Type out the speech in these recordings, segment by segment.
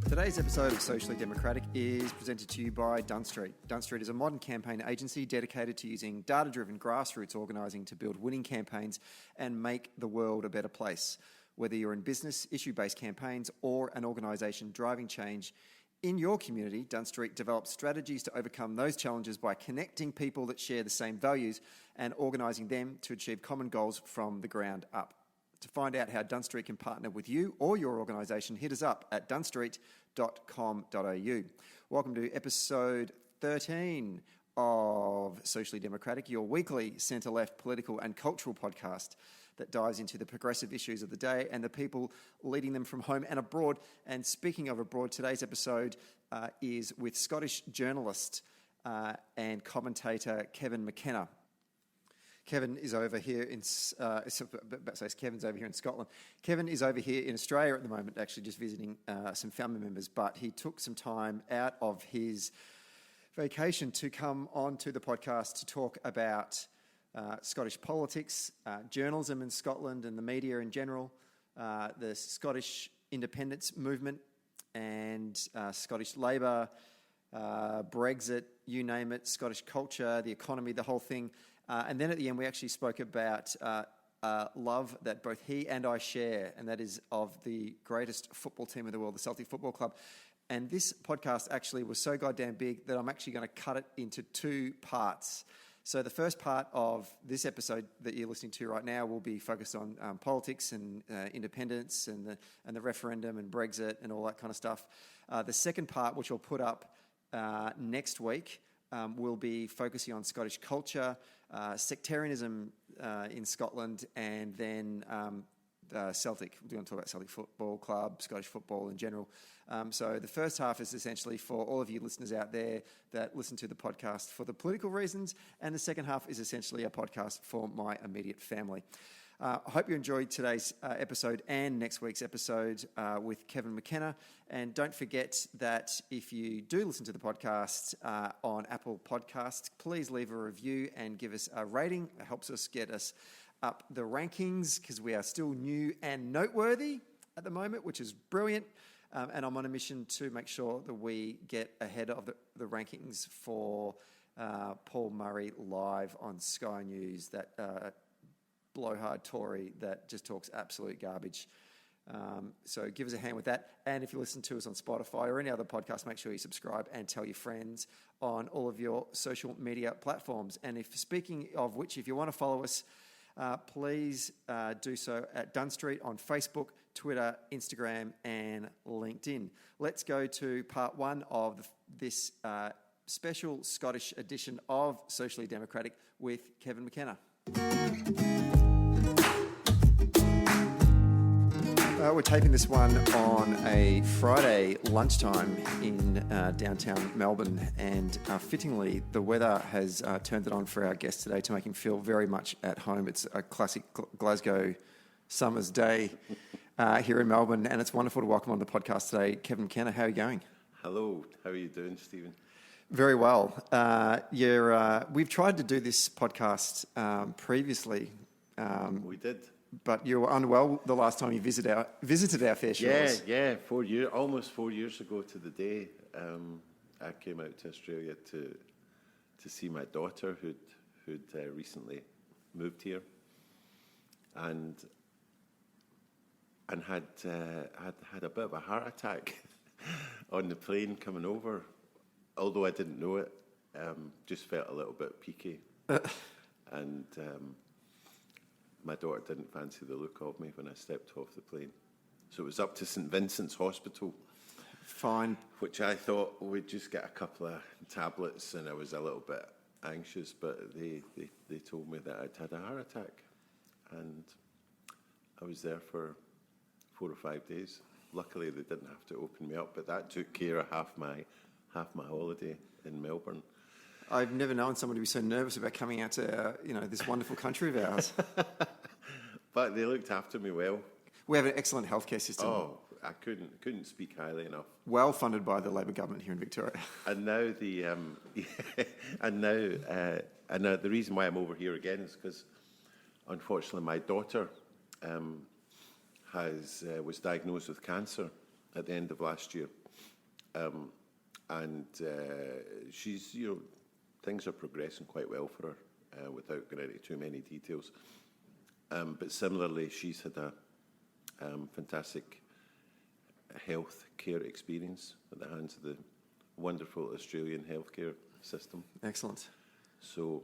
Today's episode of Socially Democratic is presented to you by Dunn Street. Dunn Street is a modern campaign agency dedicated to using data-driven grassroots organising to build winning campaigns and make the world a better place. Whether you're in business, issue-based campaigns, or an organisation driving change in your community, Dunn Street develops strategies to overcome those challenges by connecting people that share the same values and organising them to achieve common goals from the ground up. To find out how Dunn Street can partner with you or your organisation, hit us up at dunnstreet.com.au. Welcome to episode 13 of Socially Democratic, your weekly centre-left political and cultural podcast that dives into the progressive issues of the day and the people leading them from home and abroad. And speaking of abroad, today's episode is with Scottish journalist and commentator Kevin McKenna. Kevin is over here in Kevin's over here in Scotland. Kevin is over here in Australia at the moment, actually just visiting some family members, but he took some time out of his vacation to come onto the podcast to talk about Scottish politics, journalism in Scotland and the media in general, the Scottish independence movement and Scottish Labour, Brexit, you name it, Scottish culture, the economy, the whole thing. And then at the end, we actually spoke about love that both he and I share, and that is of the greatest football team in the world, the Celtic Football Club. And this podcast actually was so goddamn big that I'm actually going to cut it into two parts. So the first part of this episode that you're listening to right now will be focused on politics and independence and the referendum and Brexit and all that kind of stuff. The second part, which I'll put up next week, will be focusing on Scottish culture, sectarianism in Scotland, and then Celtic. We're going to talk about Celtic Football Club, Scottish football in general. So the first half is essentially for all of you listeners out there that listen to the podcast for the political reasons, and the second half is essentially a podcast for my immediate family. I hope you enjoyed today's episode and next week's episode with Kevin McKenna. And don't forget that if you do listen to the podcast on Apple Podcasts, please leave a review and give us a rating. It helps us get us up the rankings because we are still new and noteworthy at the moment, which is brilliant. And I'm on a mission to make sure that we get ahead of the rankings for Paul Murray live on Sky News, that blowhard Tory that just talks absolute garbage. So give us a hand with that. And if you listen to us on Spotify or any other podcast, make sure you subscribe and tell your friends on all of your social media platforms. And speaking of which, if you want to follow us, please do so at Dunn Street on Facebook, Twitter, Instagram, and LinkedIn. Let's go to part one of this special Scottish edition of Socially Democratic with Kevin McKenna. We're taping this one on a Friday lunchtime in downtown Melbourne, and fittingly, the weather has turned it on for our guest today to make him feel very much at home. It's a classic Glasgow summer's day here in Melbourne, and it's wonderful to welcome on the podcast today Kevin McKenna. How are you going? Hello, how are you doing, Stephen? Very well. We've tried to do this podcast previously. We did. But you were unwell the last time you visited our fair shores. Yeah, almost 4 years ago to the day, I came out to Australia to see my daughter who'd recently moved here, and had a bit of a heart attack on the plane coming over. Although I didn't know it, just felt a little bit peaky, and. My daughter didn't fancy the look of me when I stepped off the plane. So it was up to St Vincent's Hospital. Fine. Which I thought we'd just get a couple of tablets, and I was a little bit anxious, but they told me that I'd had a heart attack. And I was there for 4 or 5 days. Luckily, they didn't have to open me up, but that took care of half my holiday in Melbourne. I've never known someone to be so nervous about coming out to this wonderful country of ours. But they looked after me well. We have an excellent healthcare system. Oh, I couldn't speak highly enough. Well funded by the Labor government here in Victoria. And now the reason why I'm over here again is because, unfortunately, my daughter was diagnosed with cancer at the end of last year, and she's things are progressing quite well for her, without going into too many details. But similarly, she's had a fantastic health care experience at the hands of the wonderful Australian healthcare system. Excellent. So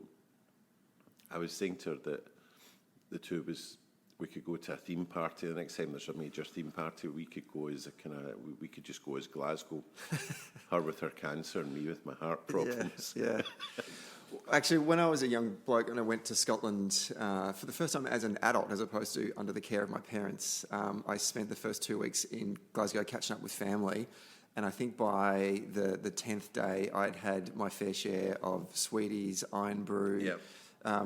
I was saying to her that the two of us, we could go to a theme party. The next time there's a major theme party, we could go as we could just go as Glasgow. Her with her cancer and me with my heart problems. Yeah. Actually, when I was a young bloke and I went to Scotland for the first time as an adult, as opposed to under the care of my parents, I spent the first 2 weeks in Glasgow catching up with family. And I think by the 10th day, I'd had my fair share of sweeties, iron brew,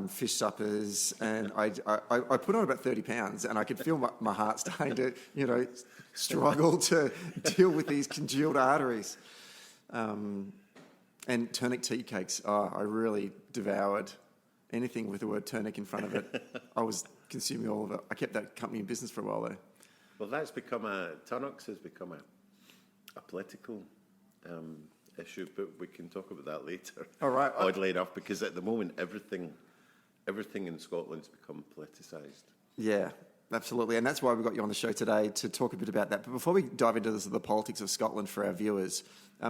fish suppers, and I put on about 30 pounds, and I could feel my heart starting to, struggle to deal with these congealed arteries. And Turnic tea cakes. Oh, I really devoured anything with the word Turnic in front of it. I was consuming all of it. I kept that company in business for a while, though. Well, that's become Turnics has become a political issue, but we can talk about that later. All right. Oddly enough, because at the moment, everything in Scotland's become politicised. Yeah, absolutely. And that's why we got you on the show today, to talk a bit about that. But before we dive into the politics of Scotland for our viewers,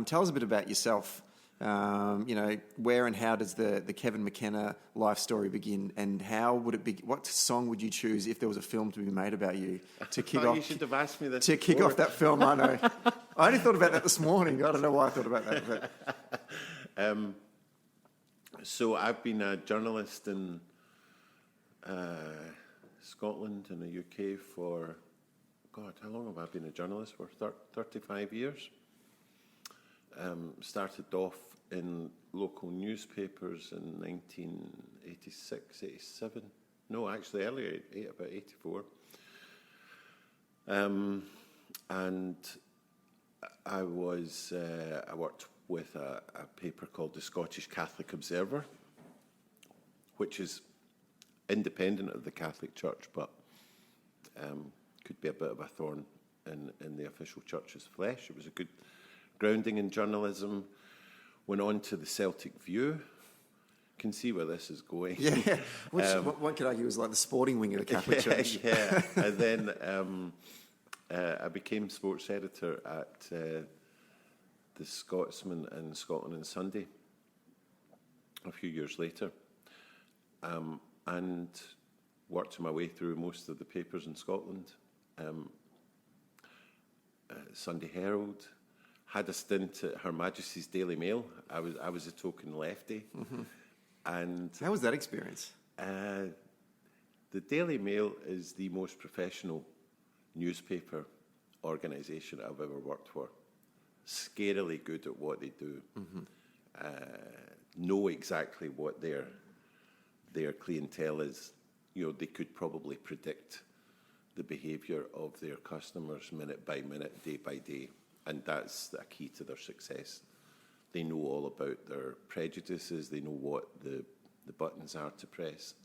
tell us a bit about yourself. Where and how does the Kevin McKenna life story begin, and how would it be? What song would you choose if there was a film to be made about you to kick off? You should have asked me this to before. Kick off that film. I know. I only thought about that this morning. I don't know why I thought about that. But. So I've been a journalist in Scotland and the UK for, God, how long have I been a journalist for? 35 years. Started off in local newspapers in 1986, 87. No, actually earlier, about 84. And I worked with a paper called the Scottish Catholic Observer, which is independent of the Catholic Church, but could be a bit of a thorn in the official church's flesh. It was a good grounding in journalism. Went on to the Celtic View. Can see where this is going. Yeah, which one could argue was like the sporting wing of the Catholic Church. Yeah, and then I became sports editor at the Scotsman and Scotland on Sunday a few years later, and worked my way through most of the papers in Scotland. Sunday Herald. Had a stint at Her Majesty's Daily Mail. I was a token lefty. Mm-hmm. And how was that experience? The Daily Mail is the most professional newspaper organisation I've ever worked for. Scarily good at what they do. Mm-hmm. Know exactly what their clientele is. They could probably predict the behaviour of their customers minute by minute, day by day. And that's a key to their success. They know all about their prejudices. They know what the buttons are to press.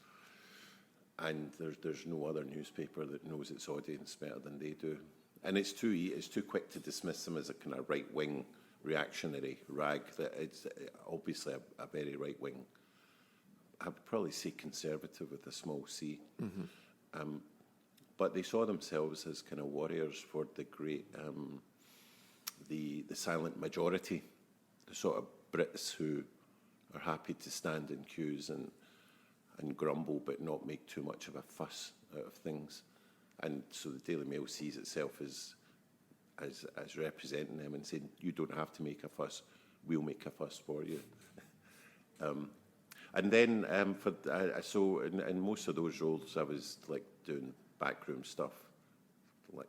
And there's no other newspaper that knows its audience better than they do. And it's too quick to dismiss them as a kind of right-wing reactionary rag. That it's obviously a very right-wing. I'd probably say conservative with a small c. Mm-hmm. But they saw themselves as kind of warriors for the great. The silent majority, the sort of Brits who are happy to stand in queues and grumble but not make too much of a fuss out of things. And so the Daily Mail sees itself as representing them and saying, you don't have to make a fuss, we'll make a fuss for you. And then, so in most of those roles, I was like doing backroom stuff, like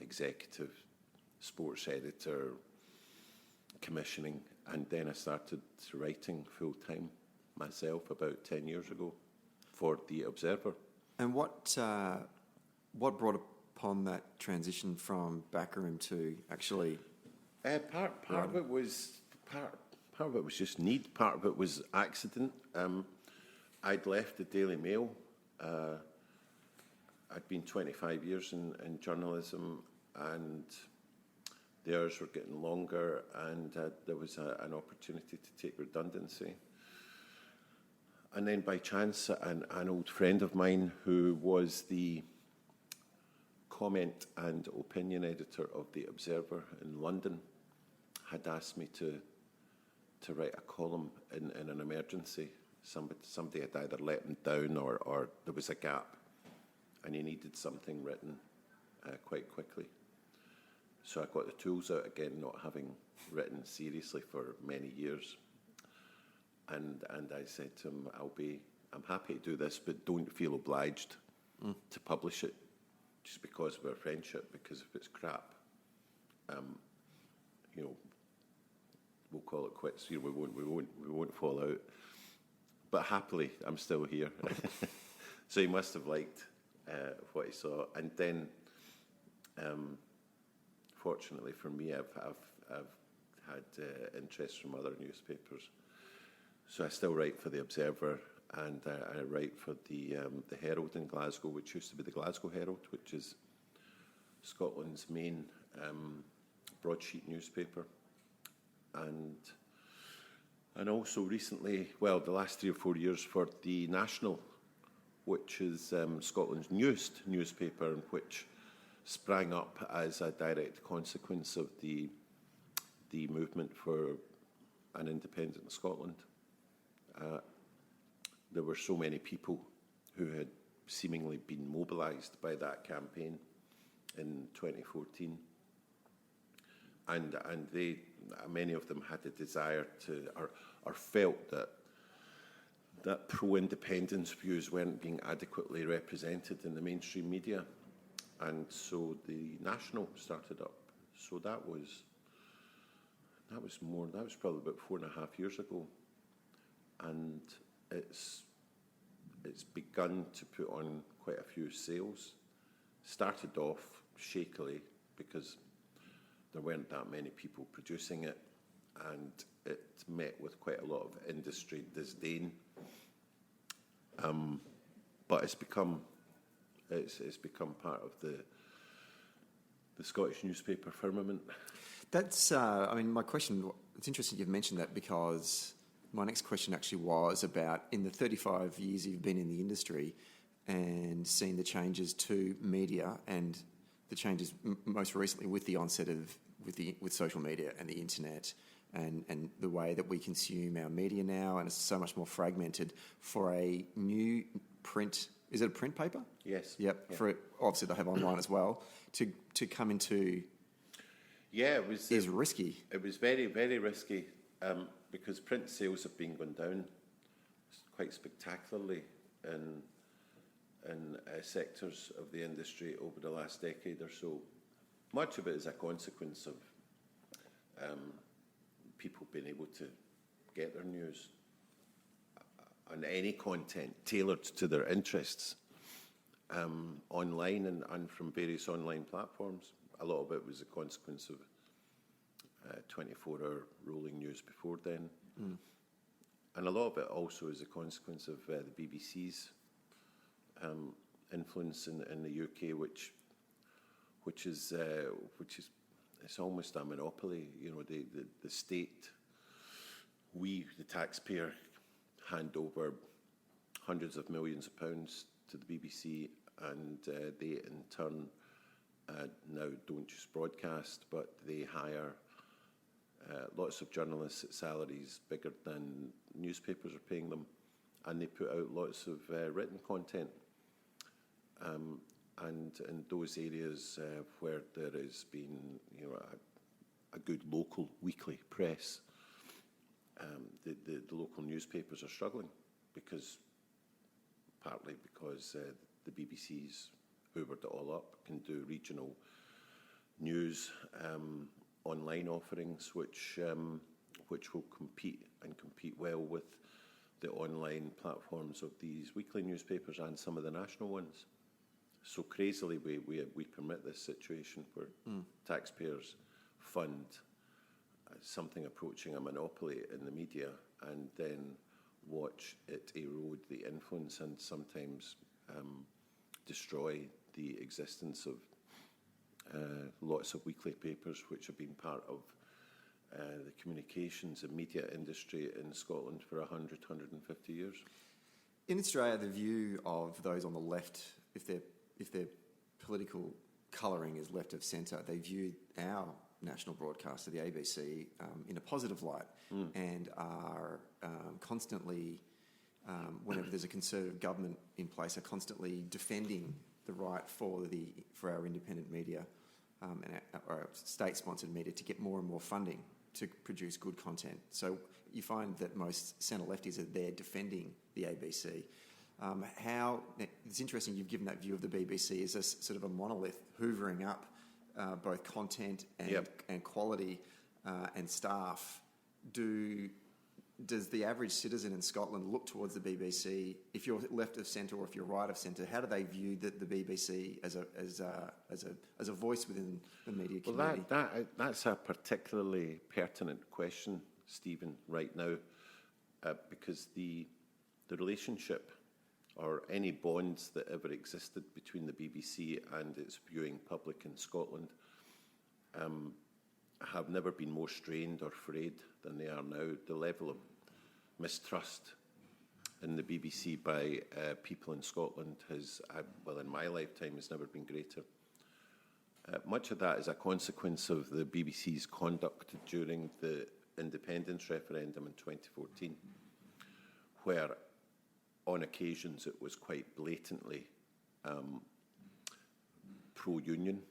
executive, sports editor, commissioning, and then I started writing full-time myself about 10 years ago for The Observer. And what brought upon that transition from backroom to actually? Part of it was just need. Part of it was accident. I'd left the Daily Mail. I'd been 25 years in journalism, and the hours were getting longer, and there was an opportunity to take redundancy. And then by chance, an old friend of mine who was the comment and opinion editor of The Observer in London had asked me to write a column in an emergency. Somebody had either let him down or there was a gap, and he needed something written quite quickly. So I got the tools out again, not having written seriously for many years. And I said to him, I'm happy to do this, but don't feel obliged to publish it just because of our friendship, because if it's crap, we'll call it quits. We won't fall out. But happily, I'm still here. So he must have liked what he saw. And then, fortunately for me, I've had interest from other newspapers. So I still write for The Observer, and I write for the Herald in Glasgow, which used to be the Glasgow Herald, which is Scotland's main broadsheet newspaper. And also recently, well, the last 3 or 4 years, for the National, which is Scotland's newest newspaper, and which sprang up as a direct consequence of the movement for an independent Scotland. There were so many people who had seemingly been mobilised by that campaign in 2014, and they, many of them, had a desire to, or felt that pro-independence views weren't being adequately represented in the mainstream media, and so the National started up. So that was probably about 4.5 years ago. And it's begun to put on quite a few sales. Started off shakily because there weren't that many people producing it, and it met with quite a lot of industry disdain. But it's become part of the Scottish newspaper firmament. That's, my question, it's interesting you've mentioned that, because my next question actually was about, in the 35 years you've been in the industry and seen the changes to media and the changes most recently with the onset of with social media and the internet and the way that we consume our media now, and it's so much more fragmented, for a new print, is it a print paper? Yes. Yep. Yeah. For it, obviously they have online as well, to come into. Yeah, it was. Is risky. It was very, very risky. Because print sales have been going down quite spectacularly in sectors of the industry over the last decade or so. Much of it is a consequence of people being able to get their news on any content tailored to their interests online and from various online platforms. A lot of it was a consequence of 24-hour rolling news before then. And a lot of it also is a consequence of the BBC's influence in the UK, which is it's almost a monopoly. The state, we, the taxpayer, hand over hundreds of millions of pounds to the BBC, and they in turn now don't just broadcast, but they hire lots of journalists at salaries bigger than newspapers are paying them, and they put out lots of written content. And in those areas where there has been, a good local weekly press, the local newspapers are struggling partly because the BBC's hoovered it all up, can do regional news. Online offerings, which will compete well with the online platforms of these weekly newspapers and some of the national ones. so crazily we permit this situation where taxpayers fund something approaching a monopoly in the media and then watch it erode the influence and sometimes destroy the existence of lots of weekly papers which have been part of the communications and media industry in Scotland for 100, 150 years. In Australia, the view of those on the left, if their political colouring is left of centre, they view our national broadcaster, the ABC, in a positive light and are constantly, whenever there's a Conservative government in place, are constantly defending the right for our independent media and our state-sponsored media to get more and more funding to produce good content. So you find that most centre-lefties are there defending the ABC. It's interesting you've given that view of the BBC as a sort of a monolith, hoovering up both content and quality and staff. Does the average citizen in Scotland look towards the BBC? If you're left of centre or if you're right of centre, how do they view the BBC as a voice within the media community? Well, that's a particularly pertinent question, Stephen, right now, because the relationship or any bonds that ever existed between the BBC and its viewing public in Scotland have never been more strained or frayed than they are now. The level of mistrust in the BBC by people in Scotland has, in my lifetime, has never been greater. Much of that is a consequence of the BBC's conduct during the independence referendum in 2014, where on occasions it was quite blatantly pro-union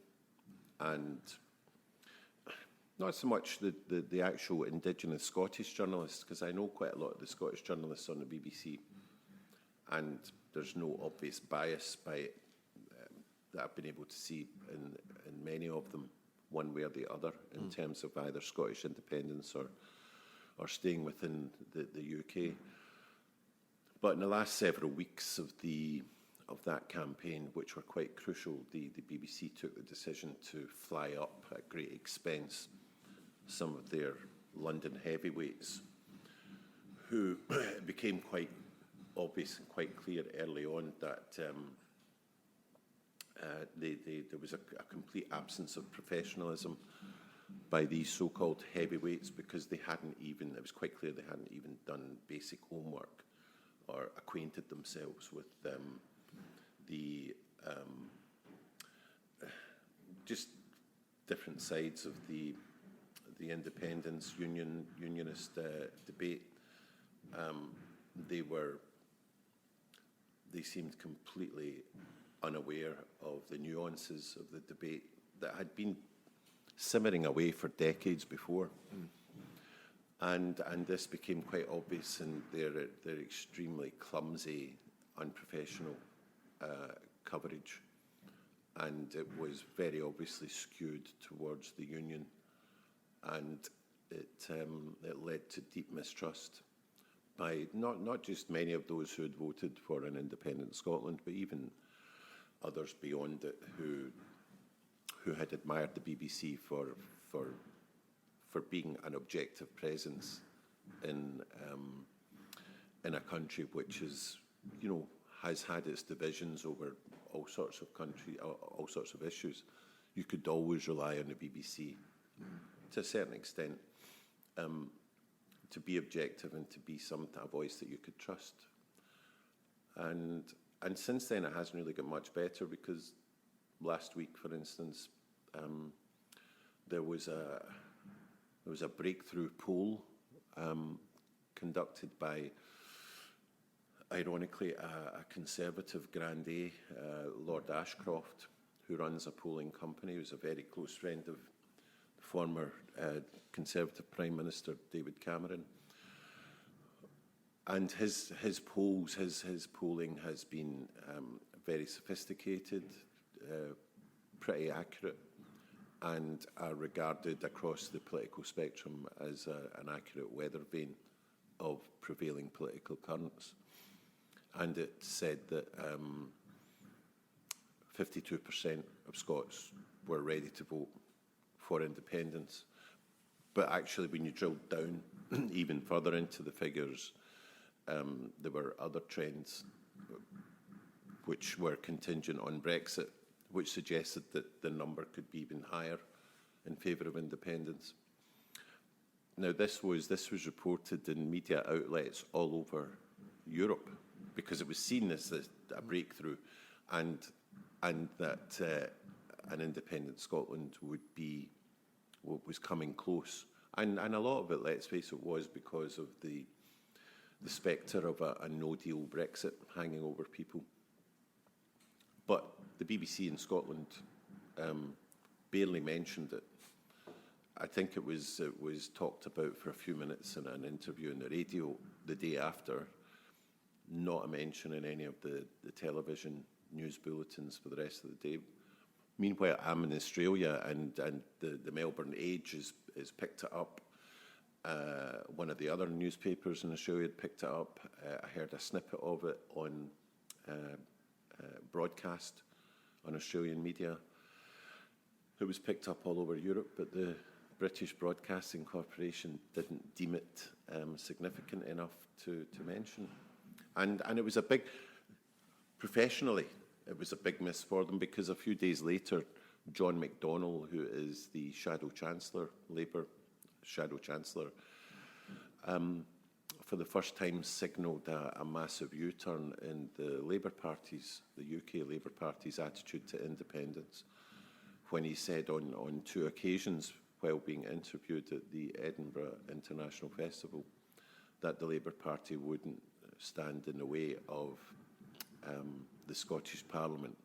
and not so much the actual indigenous Scottish journalists, because I know quite a lot of the Scottish journalists on the BBC, and there's no obvious bias that I've been able to see in many of them, one way or the other, in terms of either Scottish independence or staying within the UK. But in the last several weeks of that campaign, which were quite crucial, the BBC took the decision to fly up at great expense some of their London heavyweights, who it became quite obvious and quite clear early on that there was a complete absence of professionalism by these so-called heavyweights, because it was quite clear they hadn't even done basic homework or acquainted themselves with the just different sides of the independence unionist debate. They seemed completely unaware of the nuances of the debate that had been simmering away for decades before. And this became quite obvious in their extremely clumsy, unprofessional coverage, and it was very obviously skewed towards the union, and it led to deep mistrust by not just many of those who had voted for an independent Scotland, but even others beyond it who had admired the BBC for being an objective presence in a country which is, has had its divisions over all sorts of issues. You could always rely on the BBC to a certain extent to be objective and to be a voice that you could trust. And since then it hasn't really got much better, because last week, for instance, there was a breakthrough poll conducted by, ironically, a Conservative grandee, Lord Ashcroft, who runs a polling company, who's a very close friend of the former Conservative Prime Minister David Cameron. And his polling has been very sophisticated, pretty accurate, and are regarded across the political spectrum as an accurate weather vane of prevailing political currents. And it said that 52% of Scots were ready to vote for independence. But actually, when you drill down even further into the figures, there were other trends which were contingent on Brexit, which suggested that the number could be even higher in favour of independence. Now, this was reported in media outlets all over Europe because it was seen as a breakthrough, and that an independent Scotland was coming close. And a lot of it, let's face it, was because of the spectre of a no-deal Brexit hanging over people. But the BBC in Scotland barely mentioned it. I think it was talked about for a few minutes in an interview on the radio the day after, not a mention in any of the television news bulletins for the rest of the day. Meanwhile, I'm in Australia, and the Melbourne Age has picked it up. One of the other newspapers in Australia had picked it up. I heard a snippet of it on broadcast on Australian media. It was picked up all over Europe, but the British Broadcasting Corporation didn't deem it significant enough to mention. And it was professionally, it was a big miss for them, because a few days later, John McDonnell, who is the Labour Shadow Chancellor, for the first time signalled a massive U-turn in the UK Labour Party's attitude to independence, when he said on two occasions while being interviewed at the Edinburgh International Festival that the Labour Party wouldn't stand in the way of the Scottish Parliament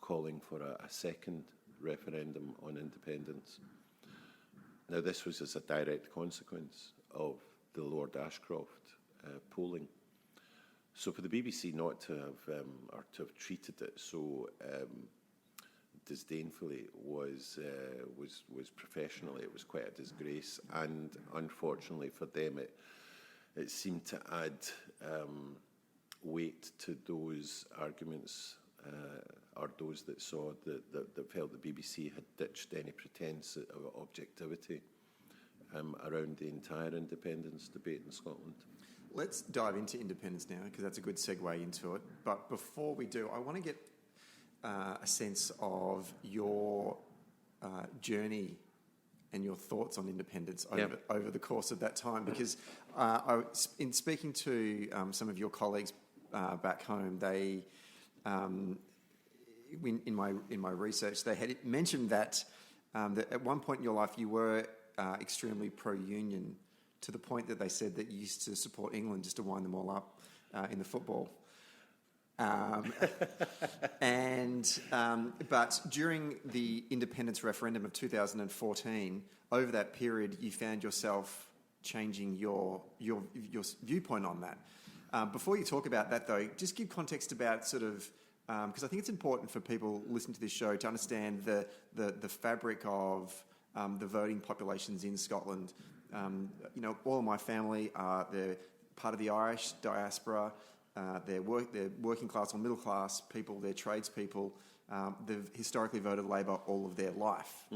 calling for a second referendum on independence. Now, this was as a direct consequence of the Lord Ashcroft polling. So for the BBC not to have treated it so disdainfully was professionally, it was quite a disgrace, and unfortunately for them, it seemed to add weight to those arguments, or those that saw that felt the BBC had ditched any pretense of objectivity around the entire independence debate in Scotland. Let's dive into independence now, because that's a good segue into it. But before we do, I want to get a sense of your journey and your thoughts on independence over the course of that time, because in speaking to some of your colleagues back home, they in my research, they had mentioned that at one point in your life you were extremely pro-union, to the point that they said that you used to support England just to wind them all up in the football. But during the independence referendum of 2014, over that period, you found yourself changing your viewpoint on that. Before you talk about that, though, just give context about sort of, because I think it's important for people listening to this show to understand the fabric of the voting populations in Scotland. All of my family they're part of the Irish diaspora. They're working class or middle class people. They're tradespeople. They've historically voted Labor all of their life.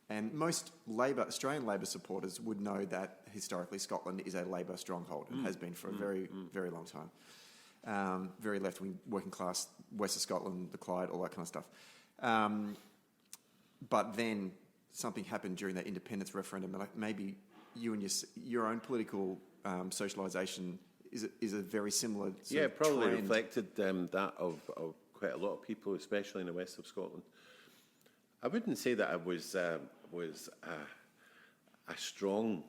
And most Australian Labor supporters would know that historically Scotland is a Labor stronghold and has been for a very, very long time. Very left-wing, working class, west of Scotland, the Clyde, all that kind of stuff. But then something happened during that independence referendum, and maybe you and your own political socialisation is a very similar sort of probably trend. Reflected that of quite a lot of people, especially in the west of Scotland. I wouldn't say that I was a strong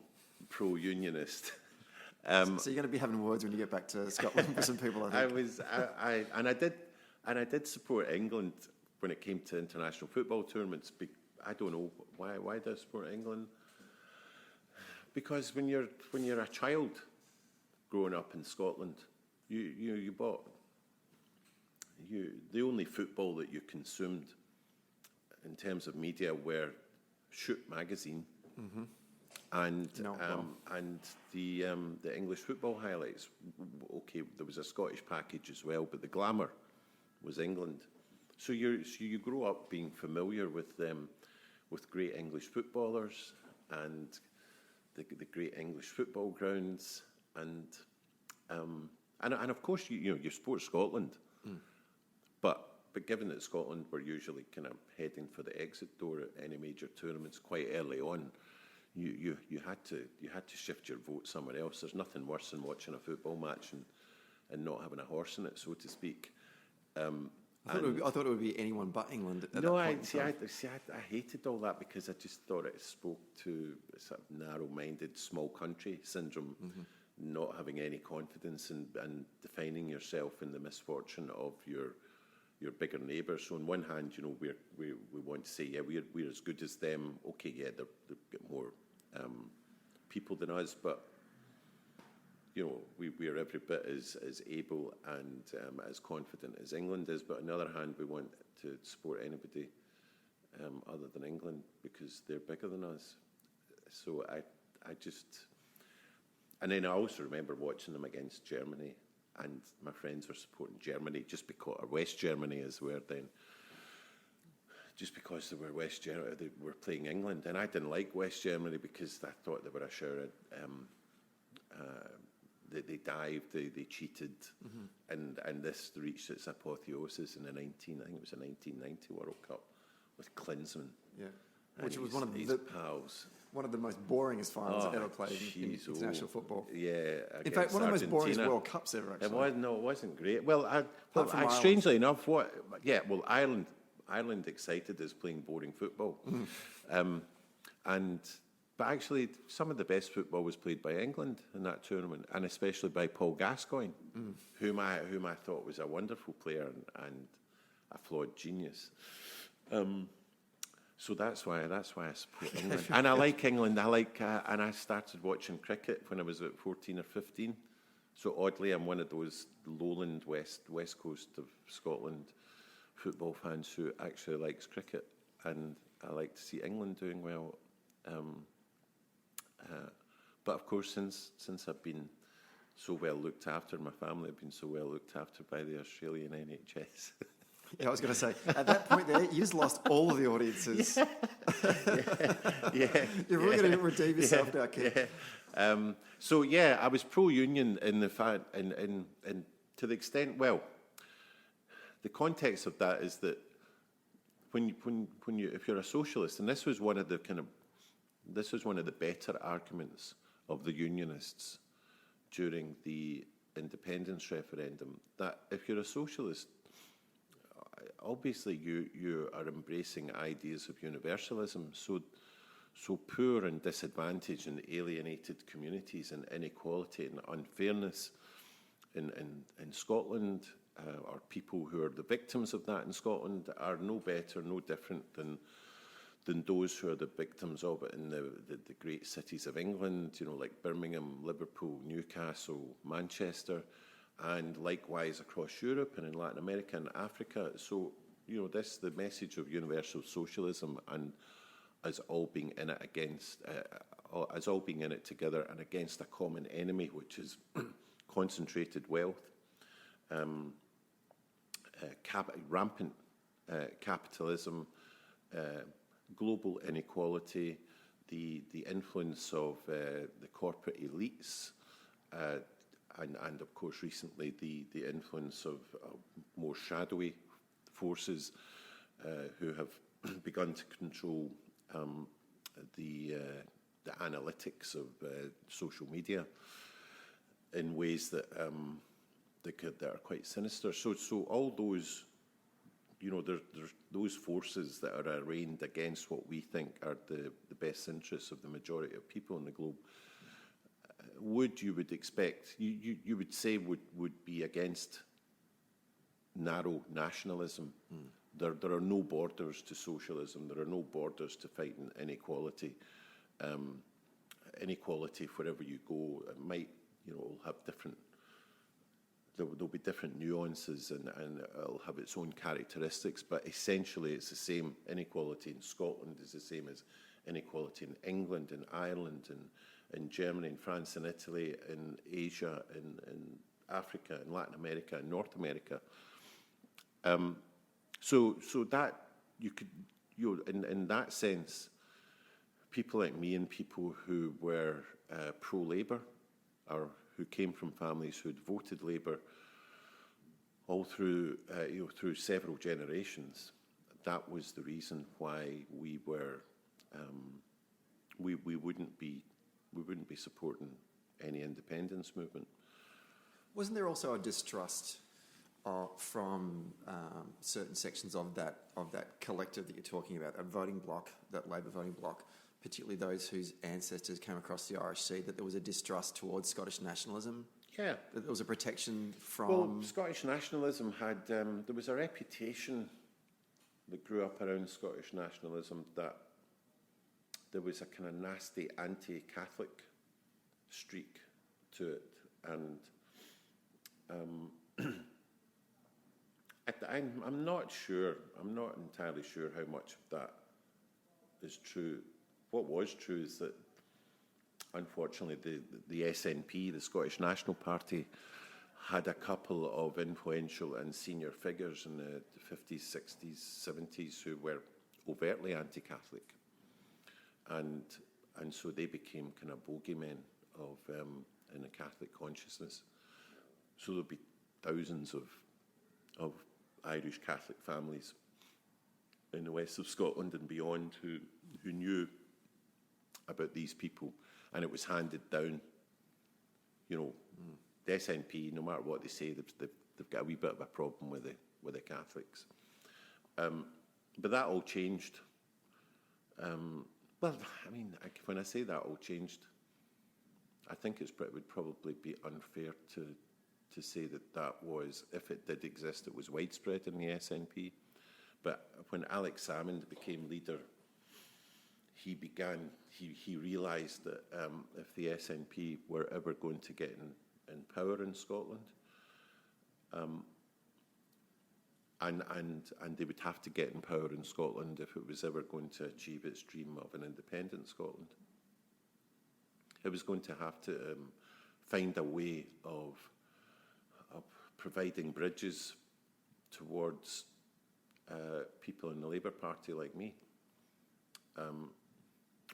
pro-unionist. So you're going to be having words when you get back to Scotland with some people, I think. I did support England when it came to international football tournaments. I don't know why did I support England? Because when you're a child growing up in Scotland, you bought the only football that you consumed in terms of media were Shoot magazine and the English football highlights. Okay, there was a Scottish package as well, but the glamour was England. So you grow up being familiar with great English footballers and the great English football grounds, and of course you support Scotland, but given that Scotland were usually kind of heading for the exit door at any major tournaments quite early on, you had to shift your vote somewhere else. There's nothing worse than watching a football match and not having a horse in it, so to speak. I thought it would be anyone but England at that point. I hated all that because I just thought it spoke to sort of narrow-minded small country syndrome, not having any confidence and defining yourself in the misfortune of your bigger neighbours. So on one hand, we want to say, yeah, we're as good as them. Okay, yeah, they've got more people than us, but we are every bit as able and as confident as England is. But on the other hand, we want to support anybody other than England because they're bigger than us. So I just... And then I also remember watching them against Germany, and my friends were supporting Germany just because, or West Germany as we were then, just because they were West Germany, they were playing England. And I didn't like West Germany because I thought they were a shower they dived, they cheated, and this reached its apotheosis in the 1990 World Cup with Klinsmann. Yeah, which was one of his pals. One of the most boringest finals ever played in international football. Yeah, in fact, one of the most boringest World Cups ever. Actually, it wasn't great. Well, strangely enough, Ireland excited us playing boring football, But actually, some of the best football was played by England in that tournament, and especially by Paul Gascoigne, whom I thought was a wonderful player and a flawed genius. So that's why I support England, and I like England. And I started watching cricket when I was about 14 or 15. So oddly, I'm one of those lowland west coast of Scotland football fans who actually likes cricket, and I like to see England doing well. But of course, since I've been so well looked after, my family have been so well looked after by the Australian NHS. Yeah, I was going to say, at that point there, you just lost all of the audiences. Yeah. You're really going to redeem yourself now, Kev. Yeah. I was pro-union in the fact, and to the extent, well, the context of that is that if you're a socialist, and this was one of the better arguments of the unionists during the independence referendum, that if you're a socialist, obviously you are embracing ideas of universalism. So poor and disadvantaged and alienated communities and inequality and unfairness in Scotland, or people who are the victims of that in Scotland, are no better, no different than those who are the victims of it in the great cities of England, like Birmingham, Liverpool, Newcastle, Manchester, and likewise across Europe and in Latin America and Africa. So, the message of universal socialism and as all being in it as all being in it together and against a common enemy, which is concentrated wealth, rampant capitalism, global inequality, the influence of the corporate elites, and of course recently the influence of more shadowy forces who have begun to control the analytics of social media in ways that are quite sinister. So all those, there's those forces that are arraigned against what we think are the best interests of the majority of people in the globe. You would expect, you would say would be against narrow nationalism. There are no borders to socialism. There are no borders to fighting inequality. Inequality, wherever you go, it might, will have different. There'll be different nuances and it'll have its own characteristics, but essentially it's the same. Inequality in Scotland is the same as inequality in England, in Ireland, in Germany, in France, in Italy, in Asia, in Africa, in Latin America, in North America. So that you could, in that sense, people like me and people who were pro-Labour, or who came from families who had voted Labour all through through several generations, that was the reason why we were we wouldn't be supporting any independence movement. Wasn't there also a distrust from certain sections of that collective that you're talking about, a voting bloc, that Labor voting bloc, particularly those whose ancestors came across the Irish Sea, that there was a distrust towards Scottish nationalism? Yeah. That there was a protection from... Well, Scottish nationalism had... there was a reputation that grew up around Scottish nationalism that there was a kind of nasty anti-Catholic streak to it. And I'm not entirely sure how much of that is true. What was true is that, unfortunately, the SNP, the Scottish National Party, had a couple of influential and senior figures in the 50s, 60s, 70s who were overtly anti-Catholic. And so they became kind of bogeymen of in the Catholic consciousness. So there'll be thousands of Irish Catholic families in the west of Scotland and beyond who knew about these people, and it was handed down. You know, the SNP, no matter what they say, they've got a wee bit of a problem with the Catholics. But that all changed. Well, I mean, when I say that all changed, I think it would probably be unfair to say that was, if it did exist, it was widespread in the SNP. But when Alex Salmond became leader, he realised that if the SNP were ever going to get in power in Scotland, and they would have to get in power in Scotland if it was ever going to achieve its dream of an independent Scotland, it was going to have to find a way of providing bridges towards people in the Labour Party like me,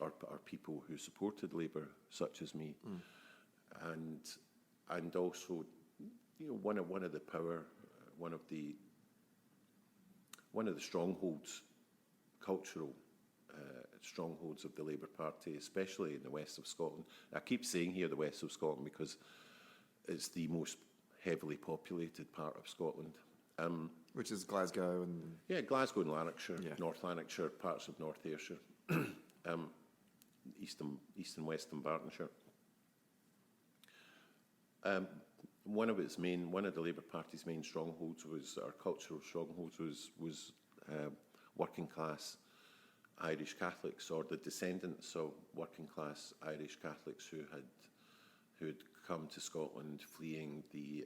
or people who supported Labour, such as me, and also, you know, one of the strongholds, cultural strongholds of the Labour Party, especially in the west of Scotland. I keep saying here the west of Scotland because it's the most heavily populated part of Scotland. Which is Glasgow and... Yeah, Glasgow and Lanarkshire, yeah. North Lanarkshire, parts of North Ayrshire, east and west and Bartonshire. One of the Labour Party's main strongholds our cultural strongholds was working class Irish Catholics, or the descendants of working class Irish Catholics who had come to Scotland fleeing the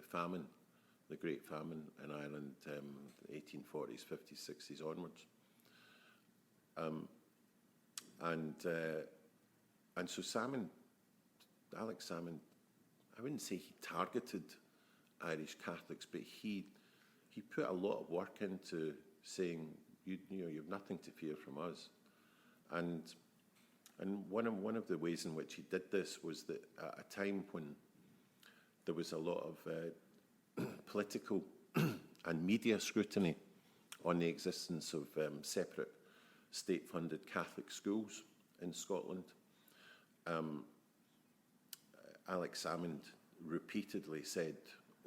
famine, the Great Famine in Ireland, 1840s, 50s, 60s onwards. And so Alex Salmond, I wouldn't say he targeted Irish Catholics, but he put a lot of work into saying, you know, you've nothing to fear from us. And one of the ways in which he did this was that at a time when there was a lot of political and media scrutiny on the existence of separate state-funded Catholic schools in Scotland, Alex Salmond repeatedly said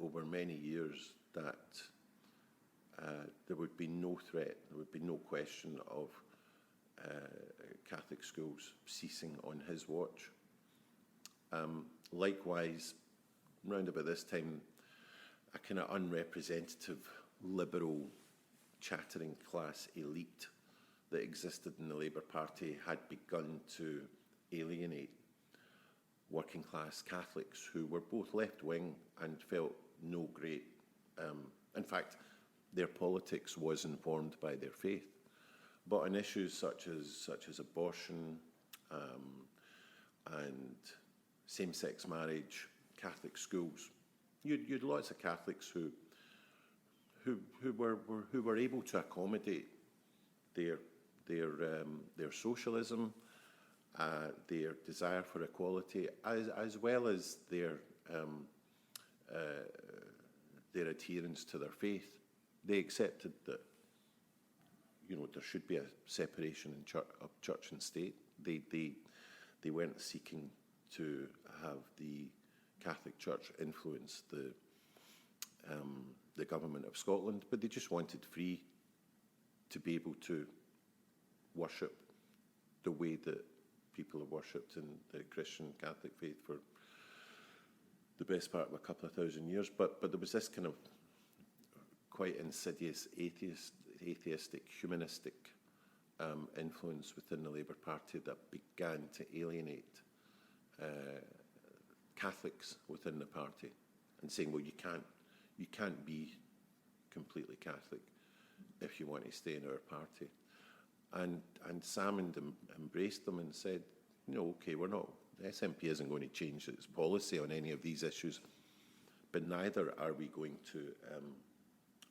over many years that there would be no threat, there would be no question of Catholic schools ceasing on his watch. Likewise, round about this time, a kind of unrepresentative liberal chattering class elite that existed in the Labour Party had begun to alienate working class Catholics who were both left-wing and felt no great... in fact, their politics was informed by their faith. But on issues such as abortion and same-sex marriage, Catholic schools, you'd lots of Catholics who who were able to accommodate their socialism, their desire for equality, as well as their adherence to their faith. They accepted that, there should be a separation of church and state. They weren't seeking to have the Catholic Church influence the government of Scotland, but they just wanted free to be able to worship the way that people have worshipped in the Christian Catholic faith for the best part of a couple of thousand years. But there was this kind of quite insidious atheistic, humanistic influence within the Labour Party that began to alienate Catholics within the party, and saying, well, you can't be completely Catholic if you want to stay in our party. And Salmond embraced them and said, okay, the SNP isn't going to change its policy on any of these issues, but neither are we going to,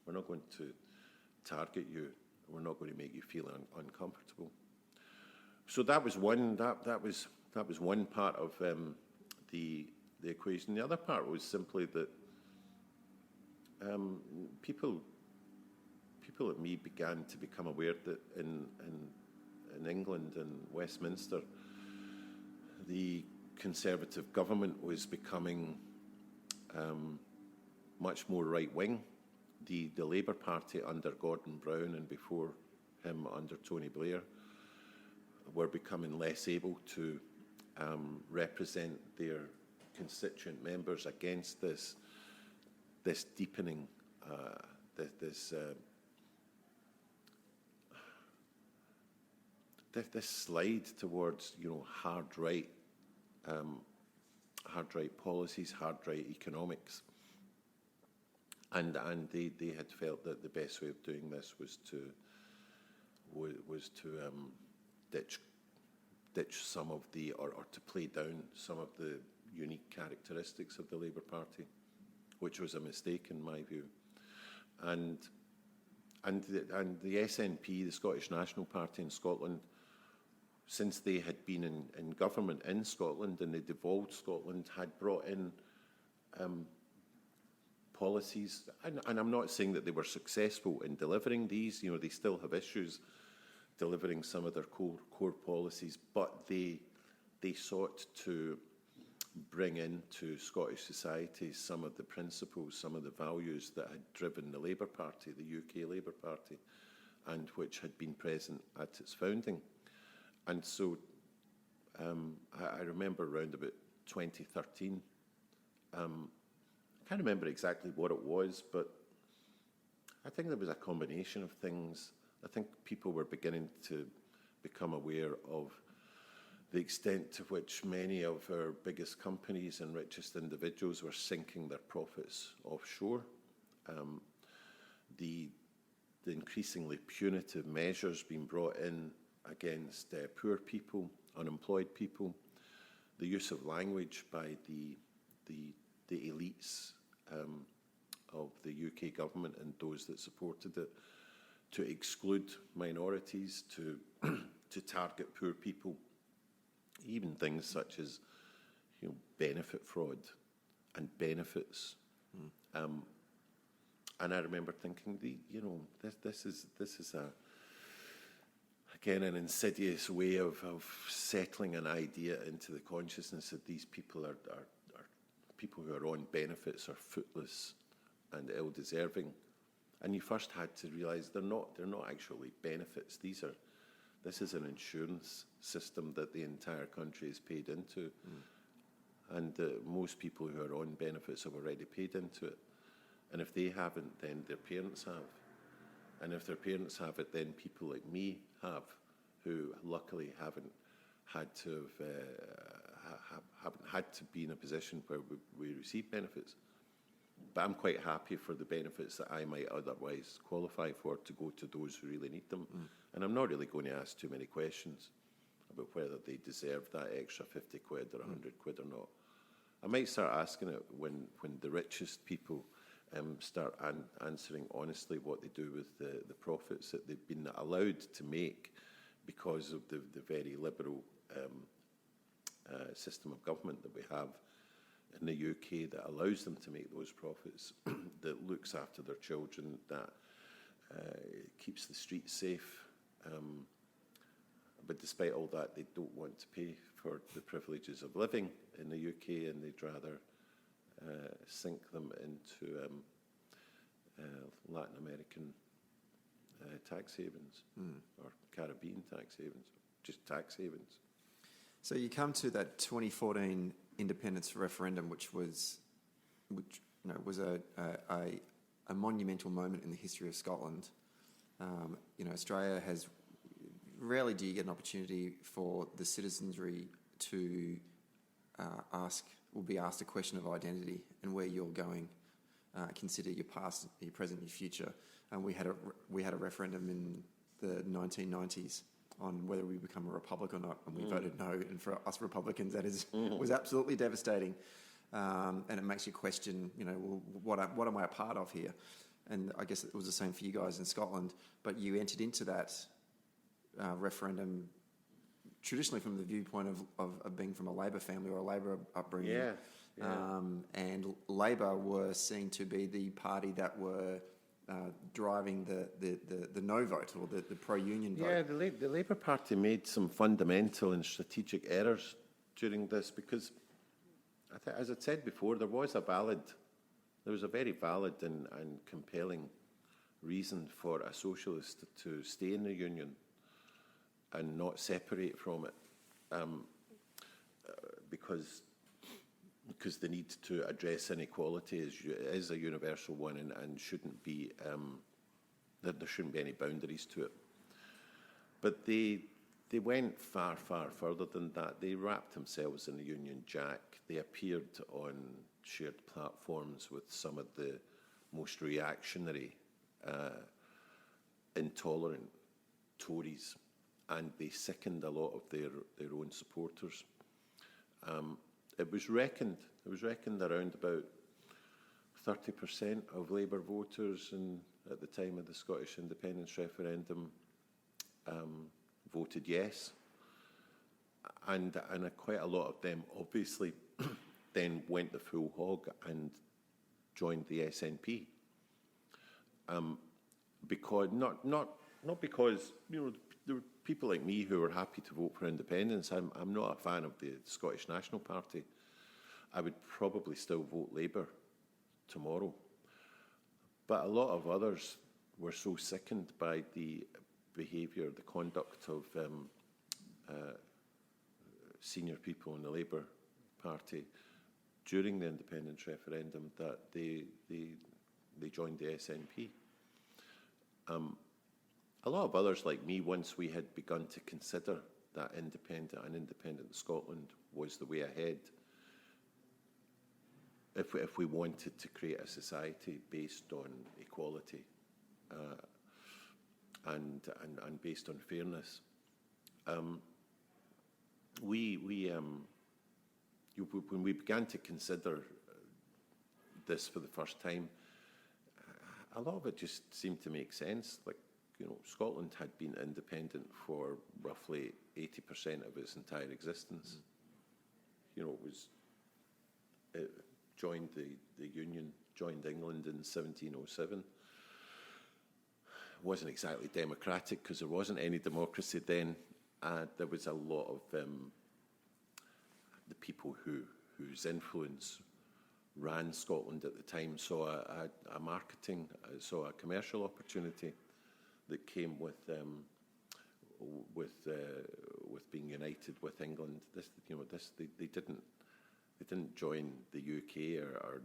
we're not going to target you, we're not going to make you feel uncomfortable. So that was one part of the equation. The other part was simply that people like me began to become aware that in England and Westminster, the Conservative government was becoming much more right-wing. The Labour Party under Gordon Brown and before him under Tony Blair were becoming less able to represent their constituent members against this deepening, this slide towards hard right policies, hard right economics, and they had felt that the best way of doing this was to ditch some of the or to play down some of the unique characteristics of the Labour Party, which was a mistake in my view, and the SNP, the Scottish National Party in Scotland, since they had been in government in Scotland and they devolved Scotland, had brought in policies, and I'm not saying that they were successful in delivering these. They still have issues delivering some of their core policies, but they sought to bring into Scottish society some of the principles, some of the values that had driven the Labour Party, the UK Labour Party, and which had been present at its founding. And so I remember around about 2013, I can't remember exactly what it was, but I think there was a combination of things. I think people were beginning to become aware of the extent to which many of our biggest companies and richest individuals were sinking their profits offshore. The increasingly punitive measures being brought in against poor people, unemployed people, the use of language by the elites of the UK government and those that supported it to exclude minorities, to target poor people, even things such as benefit fraud and benefits. And I remember thinking, this is again an insidious way of settling an idea into the consciousness that these people are people who are on benefits are footless and ill-deserving. And you first had to realise they're not actually benefits. This is an insurance system that the entire country is paid into, and most people who are on benefits have already paid into it. And if they haven't, then their parents have. And if their parents have it, then people like me have, who luckily haven't had to haven't had to be in a position where we receive benefits. But I'm quite happy for the benefits that I might otherwise qualify for to go to those who really need them. And I'm not really going to ask too many questions about whether they deserve that extra 50 quid or 100 quid or not. I might start asking it when the richest people start answering honestly what they do with the profits that they've been allowed to make because of the very liberal system of government that we have in the UK that allows them to make those profits, that looks after their children, that keeps the streets safe. But despite all that, they don't want to pay for the privileges of living in the UK, and they'd rather sink them into Latin American tax havens or Caribbean tax havens, just tax havens. So you come to that 2014 independence referendum, which was a monumental moment in the history of Scotland. Australia has rarely do you get an opportunity for the citizenry to be asked a question of identity and where you're going. Consider your past, your present, your future. And we had a referendum in the 1990s on whether we become a republic or not, and we voted no. And for us Republicans, that was absolutely devastating. And it makes you question, what am I a part of here? And I guess it was the same for you guys in Scotland. But you entered into that referendum traditionally from the viewpoint of being from a Labor family or a Labor upbringing. Yeah. And Labor were seen to be the party that were driving the no vote or the pro-union vote. Yeah, the Labour Party made some fundamental and strategic errors during this because, as I said before, there was a very valid and compelling reason for a socialist to stay in the Union and not separate from it, because the need to address inequality is a universal one and shouldn't be there shouldn't be any boundaries to it. But they went far further than that. They wrapped themselves in the Union Jack. They appeared on shared platforms with some of the most reactionary, intolerant Tories, and they sickened a lot of their own supporters. It was reckoned around about 30% of Labour voters at the time of the Scottish independence referendum voted yes, and quite a lot of them obviously then went the full hog and joined the SNP. Because not because there were people like me who were happy to vote for independence. I'm not a fan of the Scottish National Party. I would probably still vote Labour tomorrow. But a lot of others were so sickened by the behaviour, the conduct of senior people in the Labour Party during the independence referendum that they joined the SNP. A lot of others like me, once we had begun to consider that independent Scotland was the way ahead, if we wanted to create a society based on equality and based on fairness, when we began to consider this for the first time, a lot of it just seemed to make sense. Like, Scotland had been independent for roughly 80% of its entire existence. It joined the Union, joined England in 1707. It wasn't exactly democratic because there wasn't any democracy then. There was a lot of the people whose influence ran Scotland at the time saw a commercial opportunity that came with being united with England. They didn't join the UK or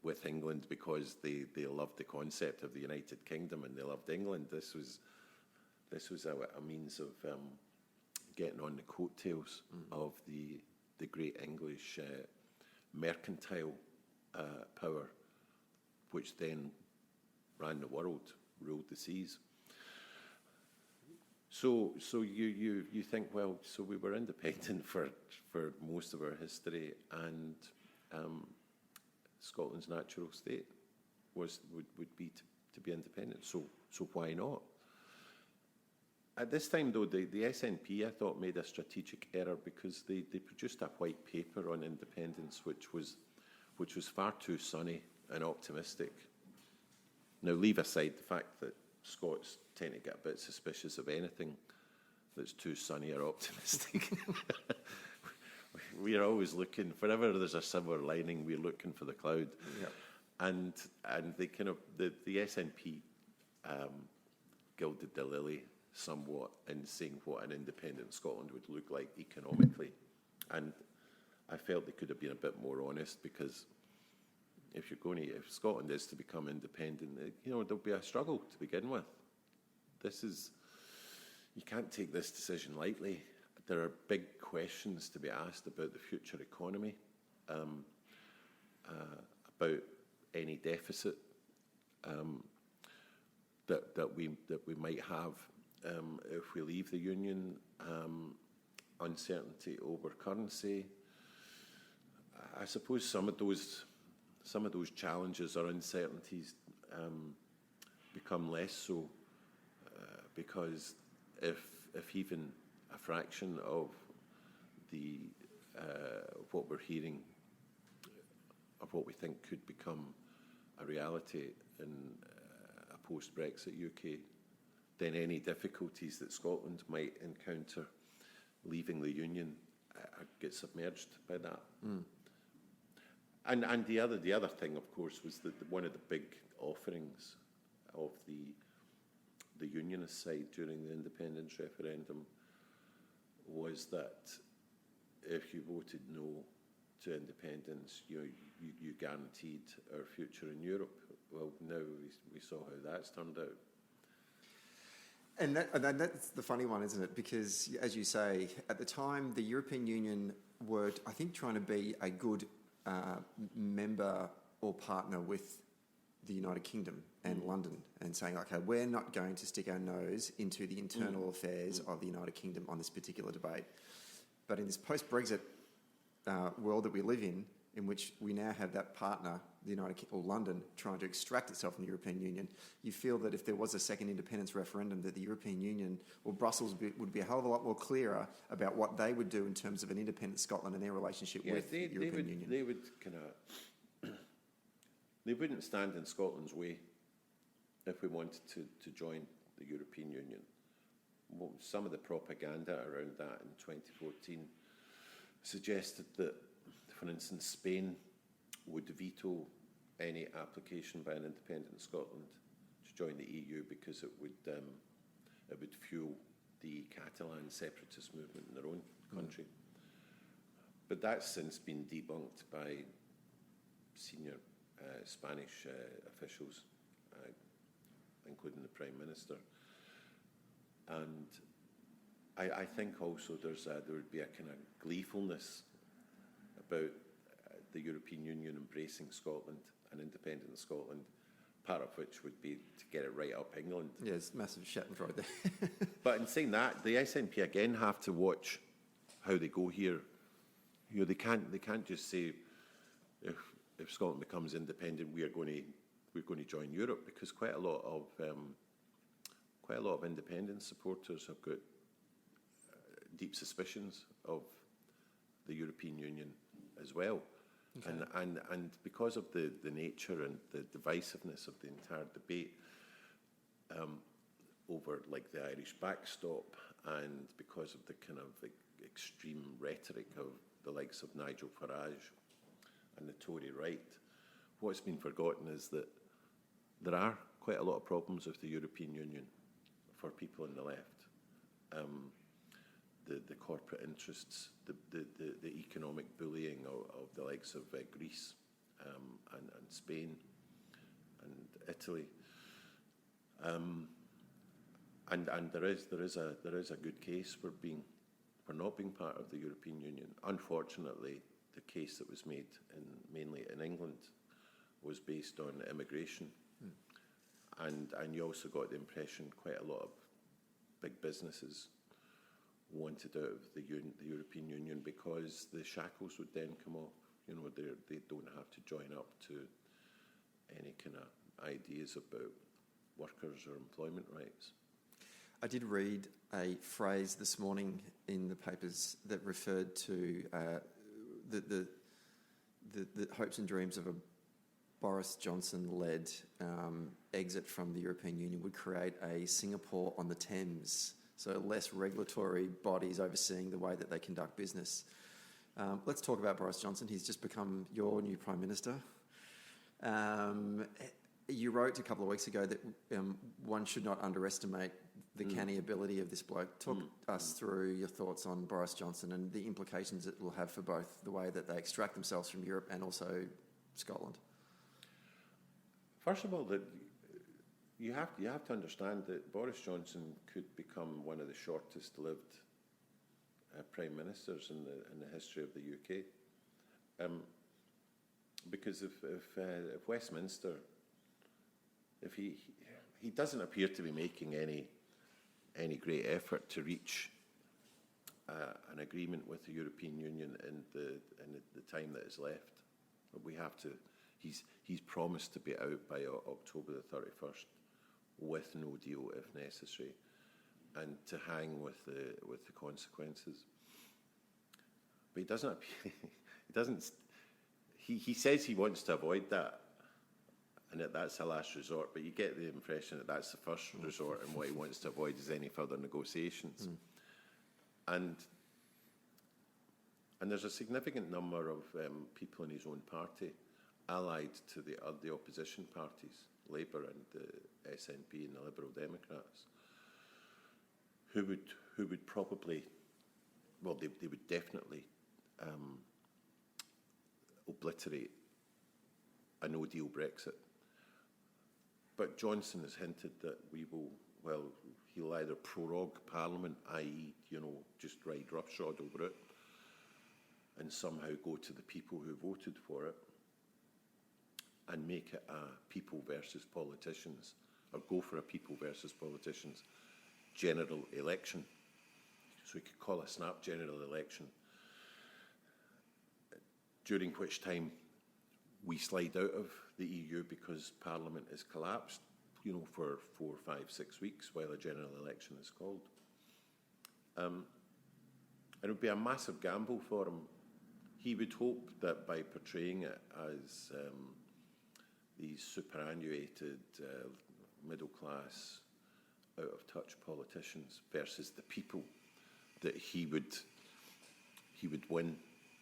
with England because they loved the concept of the United Kingdom and they loved England. This was a means of getting on the coattails of the great English mercantile power, which then ran the world, ruled the seas. So you think, well, so we were independent for most of our history, and Scotland's natural state would be to be independent. So why not? At this time, though, the SNP, I thought, made a strategic error because they produced a white paper on independence, which was far too sunny and optimistic. Now, leave aside the fact that Scots tend to get a bit suspicious of anything that's too sunny or optimistic. We are always looking, whenever there's a silver lining, we're looking for the cloud. Yep. And they kind of, the SNP gilded the lily somewhat in saying what an independent Scotland would look like economically. And I felt they could have been a bit more honest, because if Scotland is to become independent, there'll be a struggle to begin with. You can't take this decision lightly. There are big questions to be asked about the future economy, about any deficit that we might have if we leave the Union, uncertainty over currency. I suppose some of those challenges or uncertainties become less so because if even a fraction of what we're hearing of what we think could become a reality in a post-Brexit UK, then any difficulties that Scotland might encounter leaving the Union get submerged by that. Mm. And the other thing, of course, was that one of the big offerings of the Unionist side during the independence referendum was that if you voted no to independence, you guaranteed our future in Europe. Well, now we saw how that's turned out. And that's the funny one, isn't it? Because, as you say, at the time, the European Union were, I think, trying to be a good member or partner with the United Kingdom and London, and saying, okay, we're not going to stick our nose into the internal affairs of the United Kingdom on this particular debate. But in this post-Brexit world that we live in which we now have that partner, London, trying to extract itself from the European Union, you feel that if there was a second independence referendum, that the European Union or Brussels would be a hell of a lot more clearer about what they would do in terms of an independent Scotland and their relationship with the European Union. They would they wouldn't stand in Scotland's way if we wanted to join the European Union. Well, some of the propaganda around that in 2014 suggested that, for instance, Spain would veto any application by an independent Scotland to join the EU because it would fuel the Catalan separatist movement in their own country. But that's since been debunked by senior Spanish officials, including the Prime Minister. And I think also there would be a kind of gleefulness about the European Union embracing Scotland and independent Scotland, part of which would be to get it right up England. Yeah, it's massive schadenfreude there. But in saying that, the SNP again have to watch how they go here. They can't just say if Scotland becomes independent, we're going to join Europe, because quite a lot of independence supporters have got deep suspicions of the European Union as well. Okay. And because of the nature and the divisiveness of the entire debate over like the Irish backstop, and because of the kind of extreme rhetoric of the likes of Nigel Farage and the Tory right, what's been forgotten is that there are quite a lot of problems with the European Union for people on the left. The corporate interests, the economic bullying of the likes of Greece and Spain and Italy, and there is a good case for not being part of the European Union. Unfortunately, the case that was made mainly in England was based on immigration, and you also got the impression quite a lot of big businesses wanted out of the European Union because the shackles would then come off. You know, they don't have to join up to any kind of ideas about workers or employment rights. I did read a phrase this morning in the papers that referred to the hopes and dreams of a Boris Johnson-led exit from the European Union would create a Singapore on the Thames, so less regulatory bodies overseeing the way that they conduct business. Let's talk about Boris Johnson. He's just become your new Prime Minister. You wrote a couple of weeks ago that one should not underestimate the canny ability of this bloke. Talk us through your thoughts on Boris Johnson and the implications it will have for both the way that they extract themselves from Europe and also Scotland. First of all, that you have to understand that Boris Johnson could become one of the shortest-lived prime ministers in the history of the UK, because if Westminster, if he doesn't appear to be making any great effort to reach an agreement with the European Union in the time that is left. We have to. He's promised to be out by October the 31st with no deal if necessary, and to hang with the consequences. But he doesn't. He doesn't. He says he wants to avoid that, and that's a last resort. But you get the impression that that's the first resort, and what he wants to avoid is any further negotiations. And there's a significant number of people in his own party allied to the opposition parties, Labour and the SNP and the Liberal Democrats, who would probably, well, they would definitely obliterate a no-deal Brexit. But Johnson has hinted that he'll either prorogue Parliament, i.e., just ride roughshod over it, and somehow go to the people who voted for it, and make it a people versus politicians, or go for a people versus politicians general election. So we could call a snap general election, during which time we slide out of the EU because Parliament is collapsed, for 4, 5, 6 weeks while a general election is called. It would be a massive gamble for him. He would hope that by portraying it as these superannuated, middle-class, out-of-touch politicians versus the people, that he would win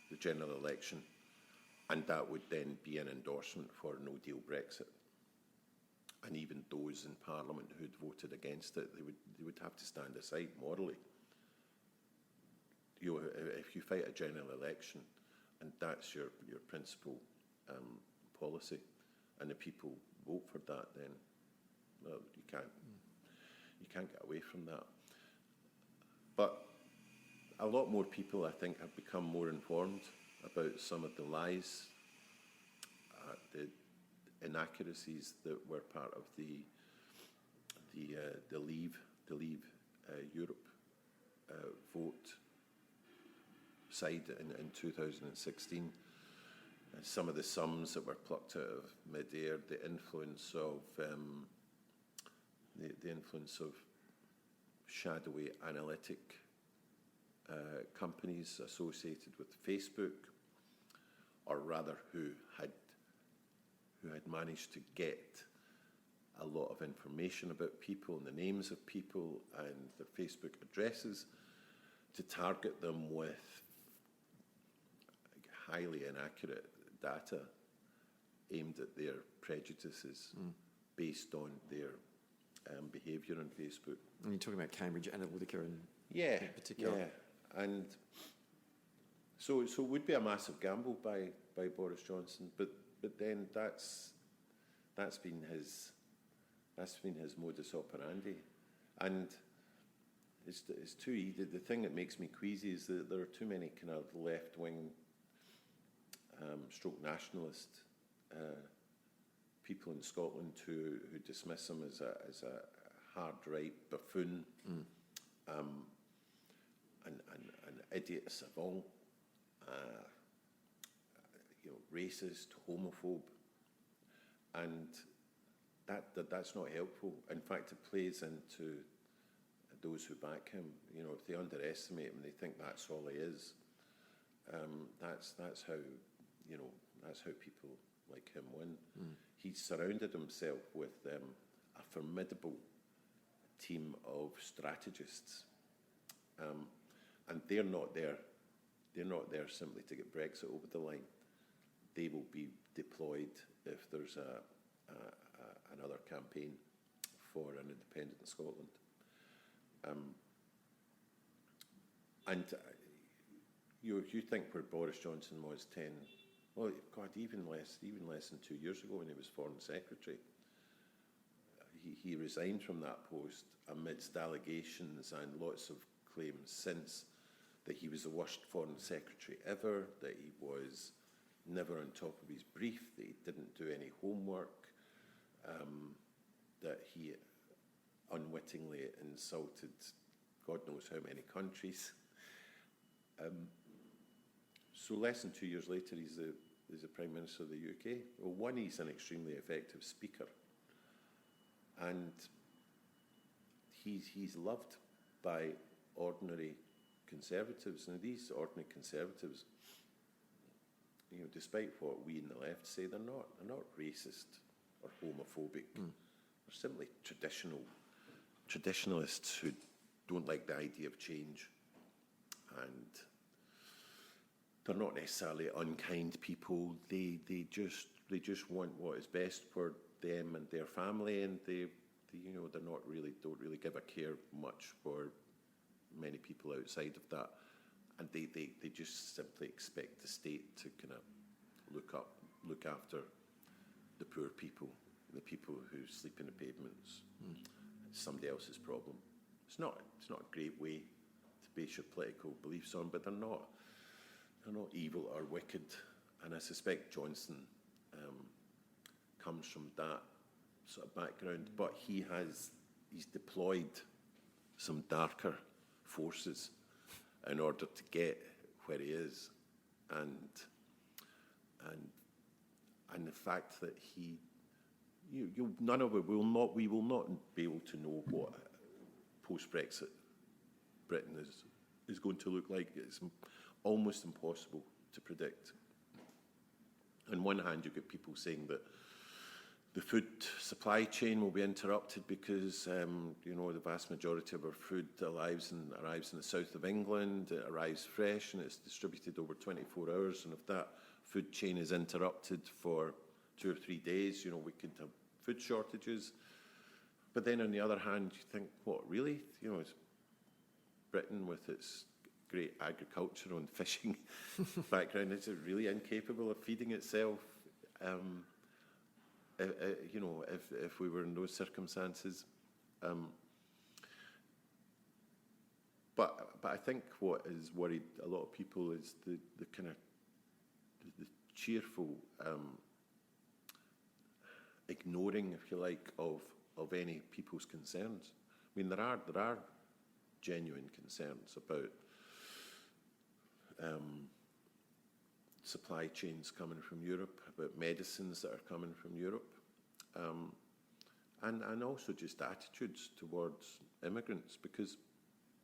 the general election, and that would then be an endorsement for a no-deal Brexit. And even those in Parliament who'd voted against it, they would have to stand aside morally. If you fight a general election and that's your principal policy, and the people vote for that, then you can't get away from that. But a lot more people, I think, have become more informed about some of the lies, the inaccuracies that were part of the Leave Europe vote side in 2016. Some of the sums that were plucked out of mid-air, the influence of shadowy analytic companies associated with Facebook, or rather who had managed to get a lot of information about people and the names of people and their Facebook addresses to target them with highly inaccurate data aimed at their prejudices based on their behaviour on Facebook. And you're talking about Cambridge Analytica in particular. Yeah, and so it would be a massive gamble by Boris Johnson, but then that's been his modus operandi, and it's too easy. The thing that makes me queasy is that there are too many kind of left-wing stroke nationalist people in Scotland who dismiss him as a hard-right buffoon, an idiot savant. racist, homophobe, and that's not helpful. In fact, it plays into those who back him. If they underestimate him, they think that's all he is. That's how people like him win. He's surrounded himself with a formidable team of strategists, and they're not there. They're not there simply to get Brexit over the line. They will be deployed if there's another campaign for an independent Scotland. And you think where Boris Johnson was even less than 2 years ago when he was Foreign Secretary. He resigned from that post amidst allegations and lots of claims since that he was the worst Foreign Secretary ever, that he was never on top of his brief, that he didn't do any homework, that he unwittingly insulted God knows how many countries. So less than 2 years later, he's the Prime Minister of the UK. Well, one, he's an extremely effective speaker, and he's loved by ordinary Conservatives. Now, these ordinary Conservatives, despite what we in the left say, they're not racist or homophobic. They're simply traditionalists who don't like the idea of change, and they're not necessarily unkind people. They just want what is best for them and their family, and they don't really give a care much for many people outside of that, and they just simply expect the state to kind of look after the poor people, the people who sleep in the pavements. It's somebody else's problem. It's not a great way to base your political beliefs on, but they're not evil or wicked, and I suspect Johnson comes from that sort of background, but he's deployed some darker forces in order to get where he is, and the fact that we will not be able to know what post-Brexit Britain is going to look like. It's almost impossible to predict. On one hand, you get people saying that the food supply chain will be interrupted because the vast majority of our food arrives in the south of England. It arrives fresh and it's distributed over 24 hours. And if that food chain is interrupted for 2 or 3 days, we could have food shortages. But then on the other hand, you think, what, really? It's Britain with its great agricultural and fishing background, is it really incapable of feeding itself? If we were in those circumstances. But I think what has worried a lot of people is the kind of the cheerful ignoring, if you like, of any people's concerns. I mean, there are genuine concerns about supply chains coming from Europe, about medicines that are coming from Europe, and also just attitudes towards immigrants, because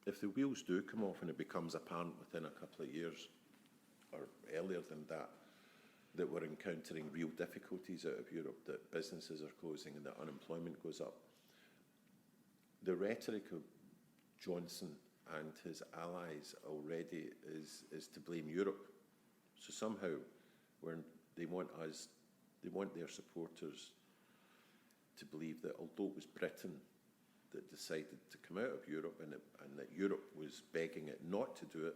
if the wheels do come off and it becomes apparent within a couple of years, or earlier than that, that we're encountering real difficulties out of Europe, that businesses are closing and that unemployment goes up, the rhetoric of Johnson and his allies already is to blame Europe. So somehow, they want their supporters to believe that although it was Britain that decided to come out of Europe and that Europe was begging it not to do it,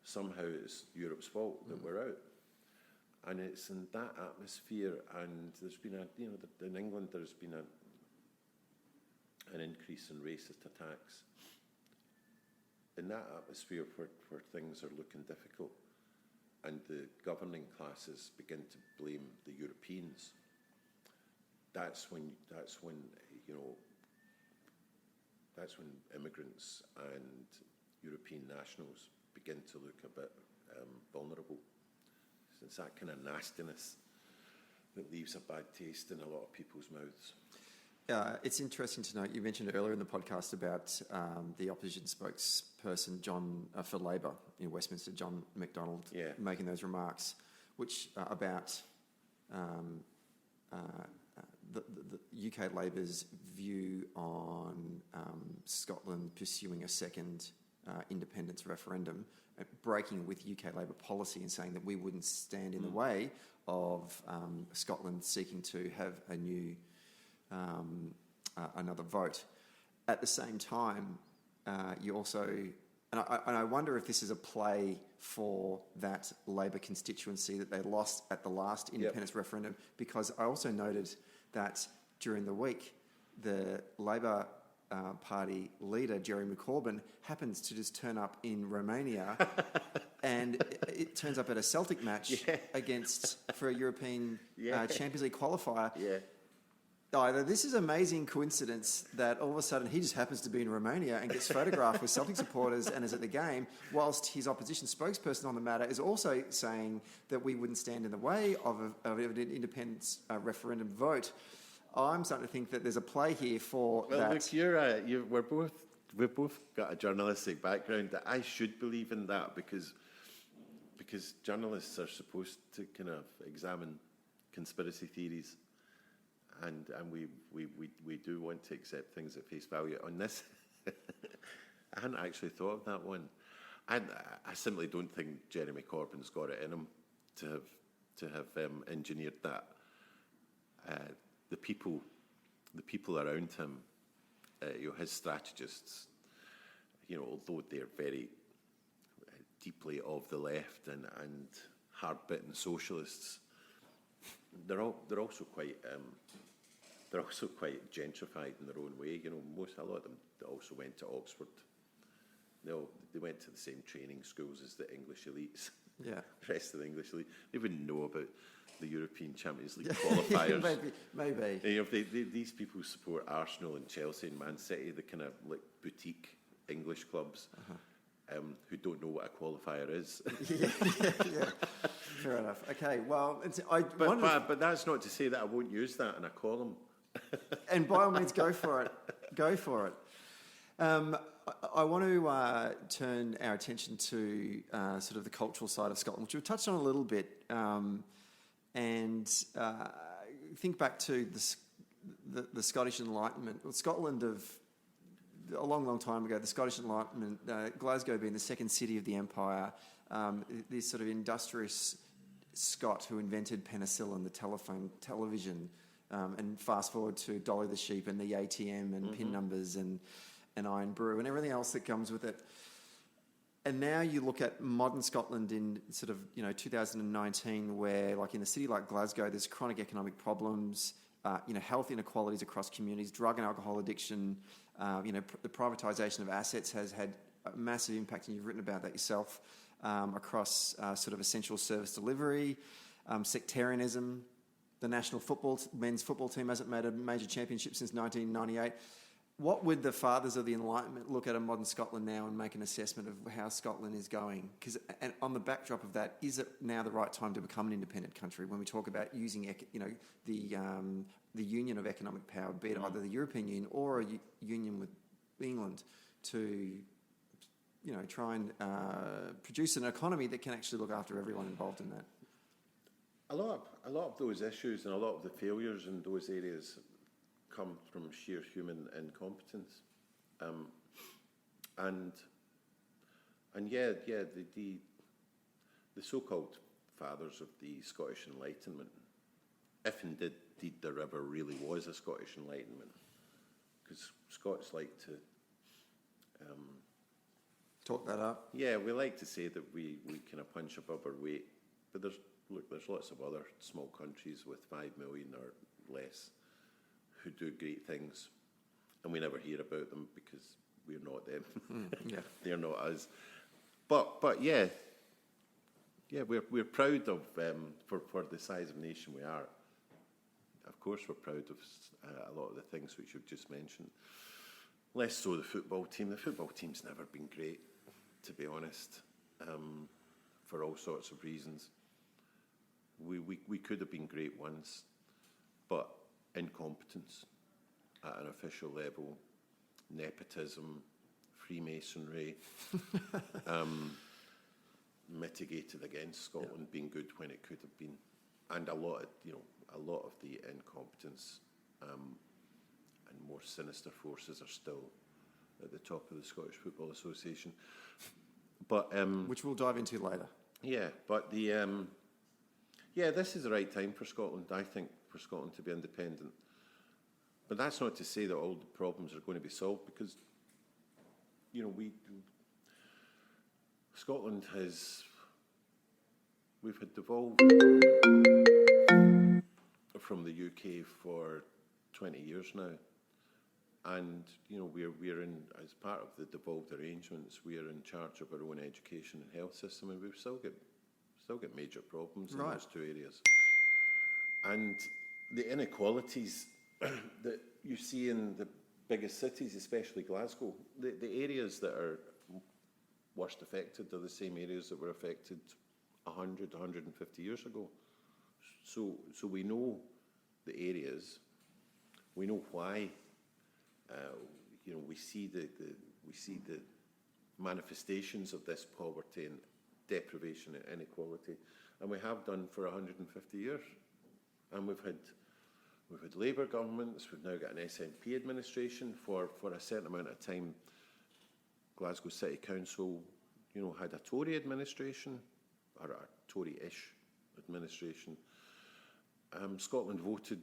somehow it's Europe's fault that we're out. And it's in that atmosphere, and there's been in England there's been an increase in racist attacks. In that atmosphere where things are looking difficult, and the governing classes begin to blame the Europeans, that's when immigrants and European nationals begin to look a bit vulnerable. It's that kind of nastiness that leaves a bad taste in a lot of people's mouths. It's interesting to note, you mentioned earlier in the podcast about the opposition spokesperson, for Labor in Westminster, John McDonald, making those remarks, which about the UK Labor's view on Scotland pursuing a second independence referendum, breaking with UK Labor policy and saying that we wouldn't stand in the way of Scotland seeking to have a new another vote. At the same time, you also, and I wonder if this is a play for that Labor constituency that they lost at the last independence referendum, because I also noted that during the week, the Labor Party leader, Jeremy Corbyn, happens to just turn up in Romania and it turns up at a Celtic match for a European Champions League qualifier. Either this is an amazing coincidence that all of a sudden he just happens to be in Romania and gets photographed with Celtic supporters and is at the game, whilst his opposition spokesperson on the matter is also saying that we wouldn't stand in the way of an independence referendum vote. I'm starting to think that there's a play here for that. Well, look, we've both got a journalistic background. That I should believe in that because journalists are supposed to kind of examine conspiracy theories. And we do want to accept things at face value. On this, I hadn't actually thought of that one. And I simply don't think Jeremy Corbyn's got it in him to have engineered that. The people around him, his strategists, although they're very deeply of the left and hard-bitten socialists, they're also quite gentrified in their own way. A lot of them also went to Oxford. They went to the same training schools as the English elites. Yeah, the rest of the English elite. They wouldn't know about the European Champions League qualifiers. Maybe. These people support Arsenal and Chelsea and Man City, the kind of like boutique English clubs, who don't know what a qualifier is. Yeah. Fair enough. Okay, well, but that's not to say that I won't use that in a column. And by all means, go for it. Go for it. I want to turn our attention to sort of the cultural side of Scotland, which we've touched on a little bit, and think back to the Scottish Enlightenment. Well, Scotland a long time ago, the Scottish Enlightenment, Glasgow being the second city of the empire, this sort of industrious Scot who invented penicillin, the television, and fast forward to Dolly the sheep and the ATM and PIN numbers and iron brew and everything else that comes with it. And now you look at modern Scotland in sort of 2019, where like in a city like Glasgow, there's chronic economic problems, health inequalities across communities, drug and alcohol addiction. The privatisation of assets has had a massive impact, and you've written about that yourself, across sort of essential service delivery, sectarianism. The national men's football team hasn't made a major championship since 1998. What would the fathers of the Enlightenment look at a modern Scotland now and make an assessment of how Scotland is going? And on the backdrop of that, is it now the right time to become an independent country when we talk about using, the union of economic power, be it either the European Union or a union with England, to try and produce an economy that can actually look after everyone involved in that? A lot of those issues and a lot of the failures in those areas come from sheer human incompetence, the so-called fathers of the Scottish Enlightenment, if indeed there ever really was a Scottish Enlightenment, because Scots like to talk that up. Yeah, we like to say that we kind of punch above our weight, but there's lots of other small countries with 5 million or less who do great things, and we never hear about them because we're not them. They're not us. But we're proud of for the size of nation we are. Of course, we're proud of a lot of the things which you've just mentioned. Less so the football team. The football team's never been great, to be honest, for all sorts of reasons. we could have been great once, but incompetence at an official level, nepotism, Freemasonry, mitigated against Scotland being good when it could have been, and a lot of the incompetence and more sinister forces are still at the top of the Scottish Football Association. But which we'll dive into later. Yeah, but this is the right time for Scotland, I think, for Scotland to be independent. But that's not to say that all the problems are going to be solved, because, Scotland we've had devolved from the UK for 20 years now. And, we're in, as part of the devolved arrangements, we're in charge of our own education and health system, and we've still got major problems in those two areas. And the inequalities that you see in the biggest cities, especially Glasgow, the areas that are worst affected are the same areas that were affected 100, 150 years ago. So we know the areas, we know why. We see the manifestations of this poverty and deprivation and inequality, and we have done for 150 years. And we've had Labour governments. We've now got an SNP administration. For a certain amount of time, Glasgow City Council, had a Tory administration, or a Tory-ish administration. Scotland voted.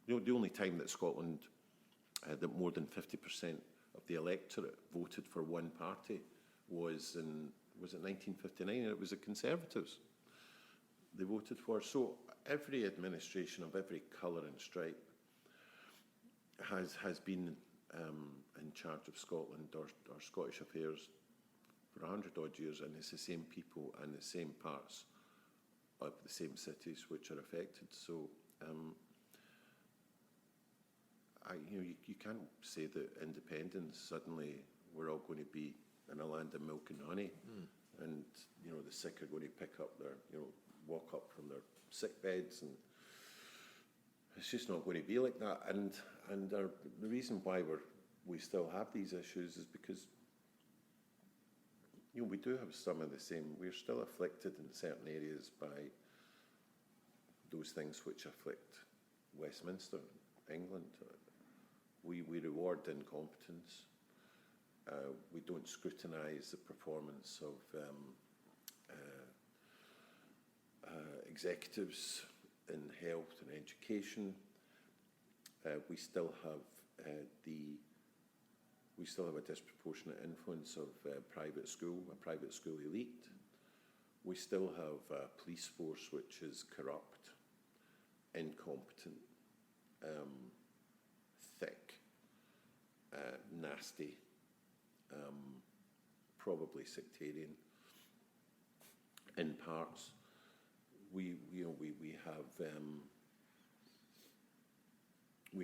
The only time that Scotland, that more than 50% of the electorate voted for one party was it 1959, and it was the Conservatives they voted for. So every administration of every colour and stripe has been in charge of Scotland or Scottish affairs for 100-odd years, and it's the same people and the same parts of the same cities which are affected. So you can't say that independence suddenly we're all going to be in a land of milk and honey, and the sick are going to pick up their walk up from their sick beds, and it's just not going to be like that. And the reason why we still have these issues is because we do have some of the same. We're still afflicted in certain areas by those things which afflict Westminster, England. We reward incompetence. We don't scrutinise the performance of executives in health and education. We still have a disproportionate influence of a private school elite. We still have a police force which is corrupt, incompetent, thick, nasty, probably sectarian in parts. We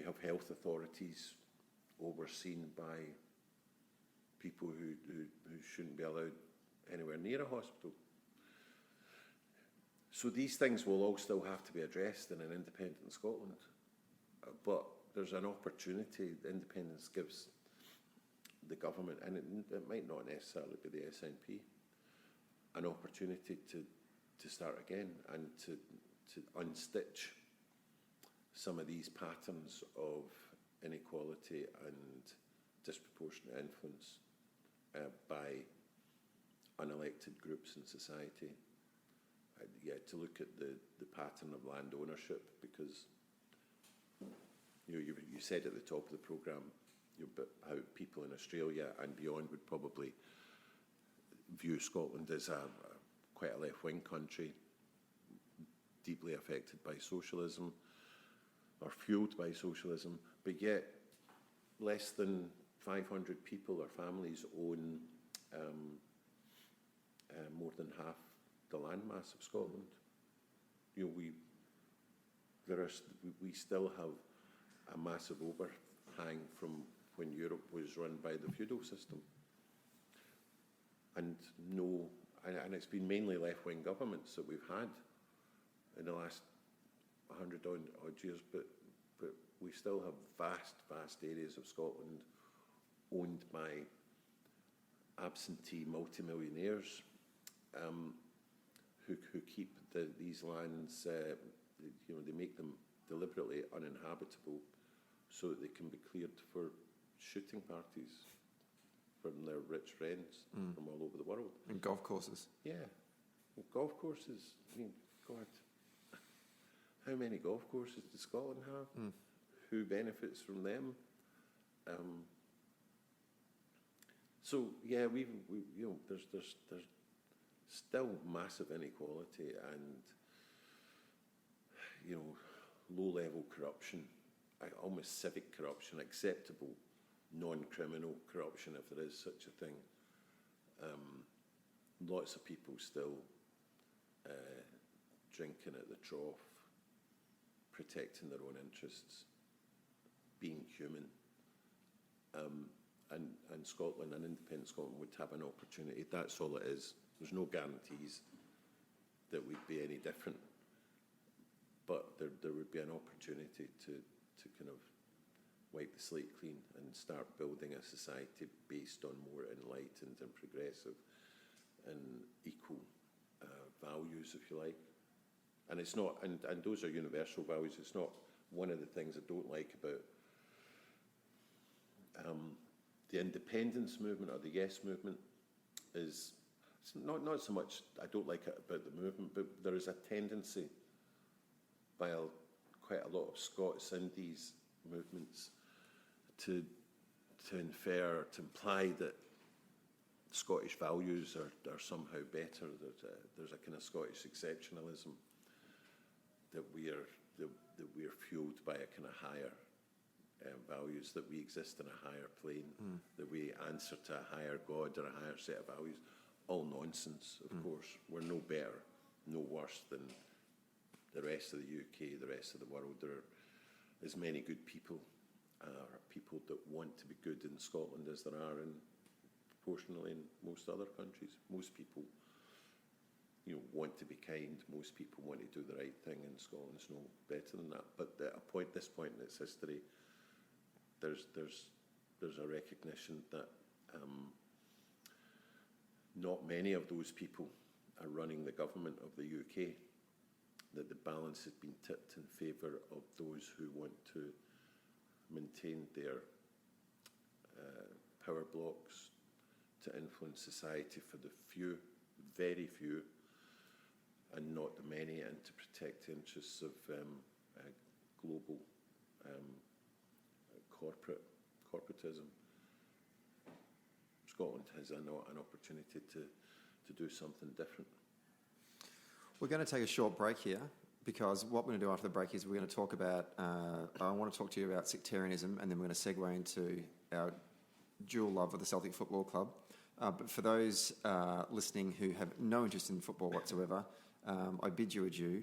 have health authorities overseen by people who shouldn't be allowed anywhere near a hospital. So these things will all still have to be addressed in an independent Scotland. But there's an opportunity. Independence gives the government, and it might not necessarily be the SNP, an opportunity to start again and to unstitch some of these patterns of inequality and disproportionate influence by unelected groups in society. To look at the pattern of land ownership, because you said at the top of the programme how people in Australia and beyond would probably view Scotland as quite a left-wing country, deeply affected by socialism or fuelled by socialism, but yet less than 500 people or families own more than half the landmass of Scotland. We still have a massive overhang from when Europe was run by the feudal system, and it's been mainly left-wing governments that we've had in the last 100 odd years, but we still have vast areas of Scotland owned by absentee multimillionaires who keep these lands. They make them deliberately uninhabitable so that they can be cleared for shooting parties from their rich friends from all over the world. And golf courses. Yeah, well, golf courses. I mean, God, how many golf courses does Scotland have? Who benefits from them? So yeah, there's still massive inequality and low-level corruption, almost civic corruption, acceptable non-criminal corruption, if there is such a thing. Lots of people still drinking at the trough, protecting their own interests, being human. And Scotland, an independent Scotland, would have an opportunity. That's all it is. There's no guarantees that we'd be any different. But there would be an opportunity to kind of wipe the slate clean and start building a society based on more enlightened and progressive and equal values, if you like. And it's not, and those are universal values. It's not one of the things I don't like about the independence movement or the yes movement is it's not so much I don't like it about the movement, but there is a tendency by quite a lot of Scots in these movements to infer, to imply that Scottish values are somehow better. There's a kind of Scottish exceptionalism that we are fueled by a kind of higher values, that we exist in a higher plane, that we answer to a higher God or a higher set of values. All nonsense, of course. We're no better, no worse than the rest of the UK, the rest of the world. There are as many good people, people that want to be good in Scotland as there are proportionally in most other countries. Most people want to be kind. Most people want to do the right thing, and Scotland's no better than that. But at this point in its history, there's a recognition that not many of those people are running the government of the UK, that the balance has been tipped in favour of those who want to maintain their power blocks to influence society for the few, very few, and not the many, and to protect the interests of global corporatism. Scotland has an opportunity to do something different. We're going to take a short break here, because what we're going to do after the break is we're going to talk about, I want to talk to you about sectarianism, and then we're going to segue into our dual love of the Celtic Football Club. But for those listening who have no interest in football whatsoever, I bid you adieu.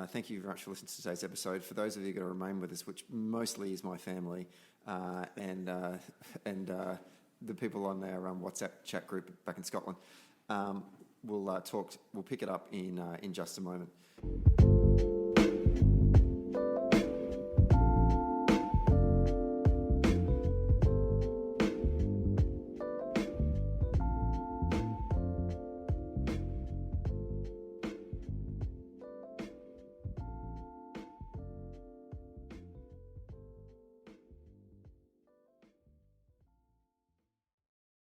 Thank you very much for listening to today's episode. For those of you who are going to remain with us, which mostly is my family, and the people on our WhatsApp chat group back in Scotland, we'll pick it up in just a moment.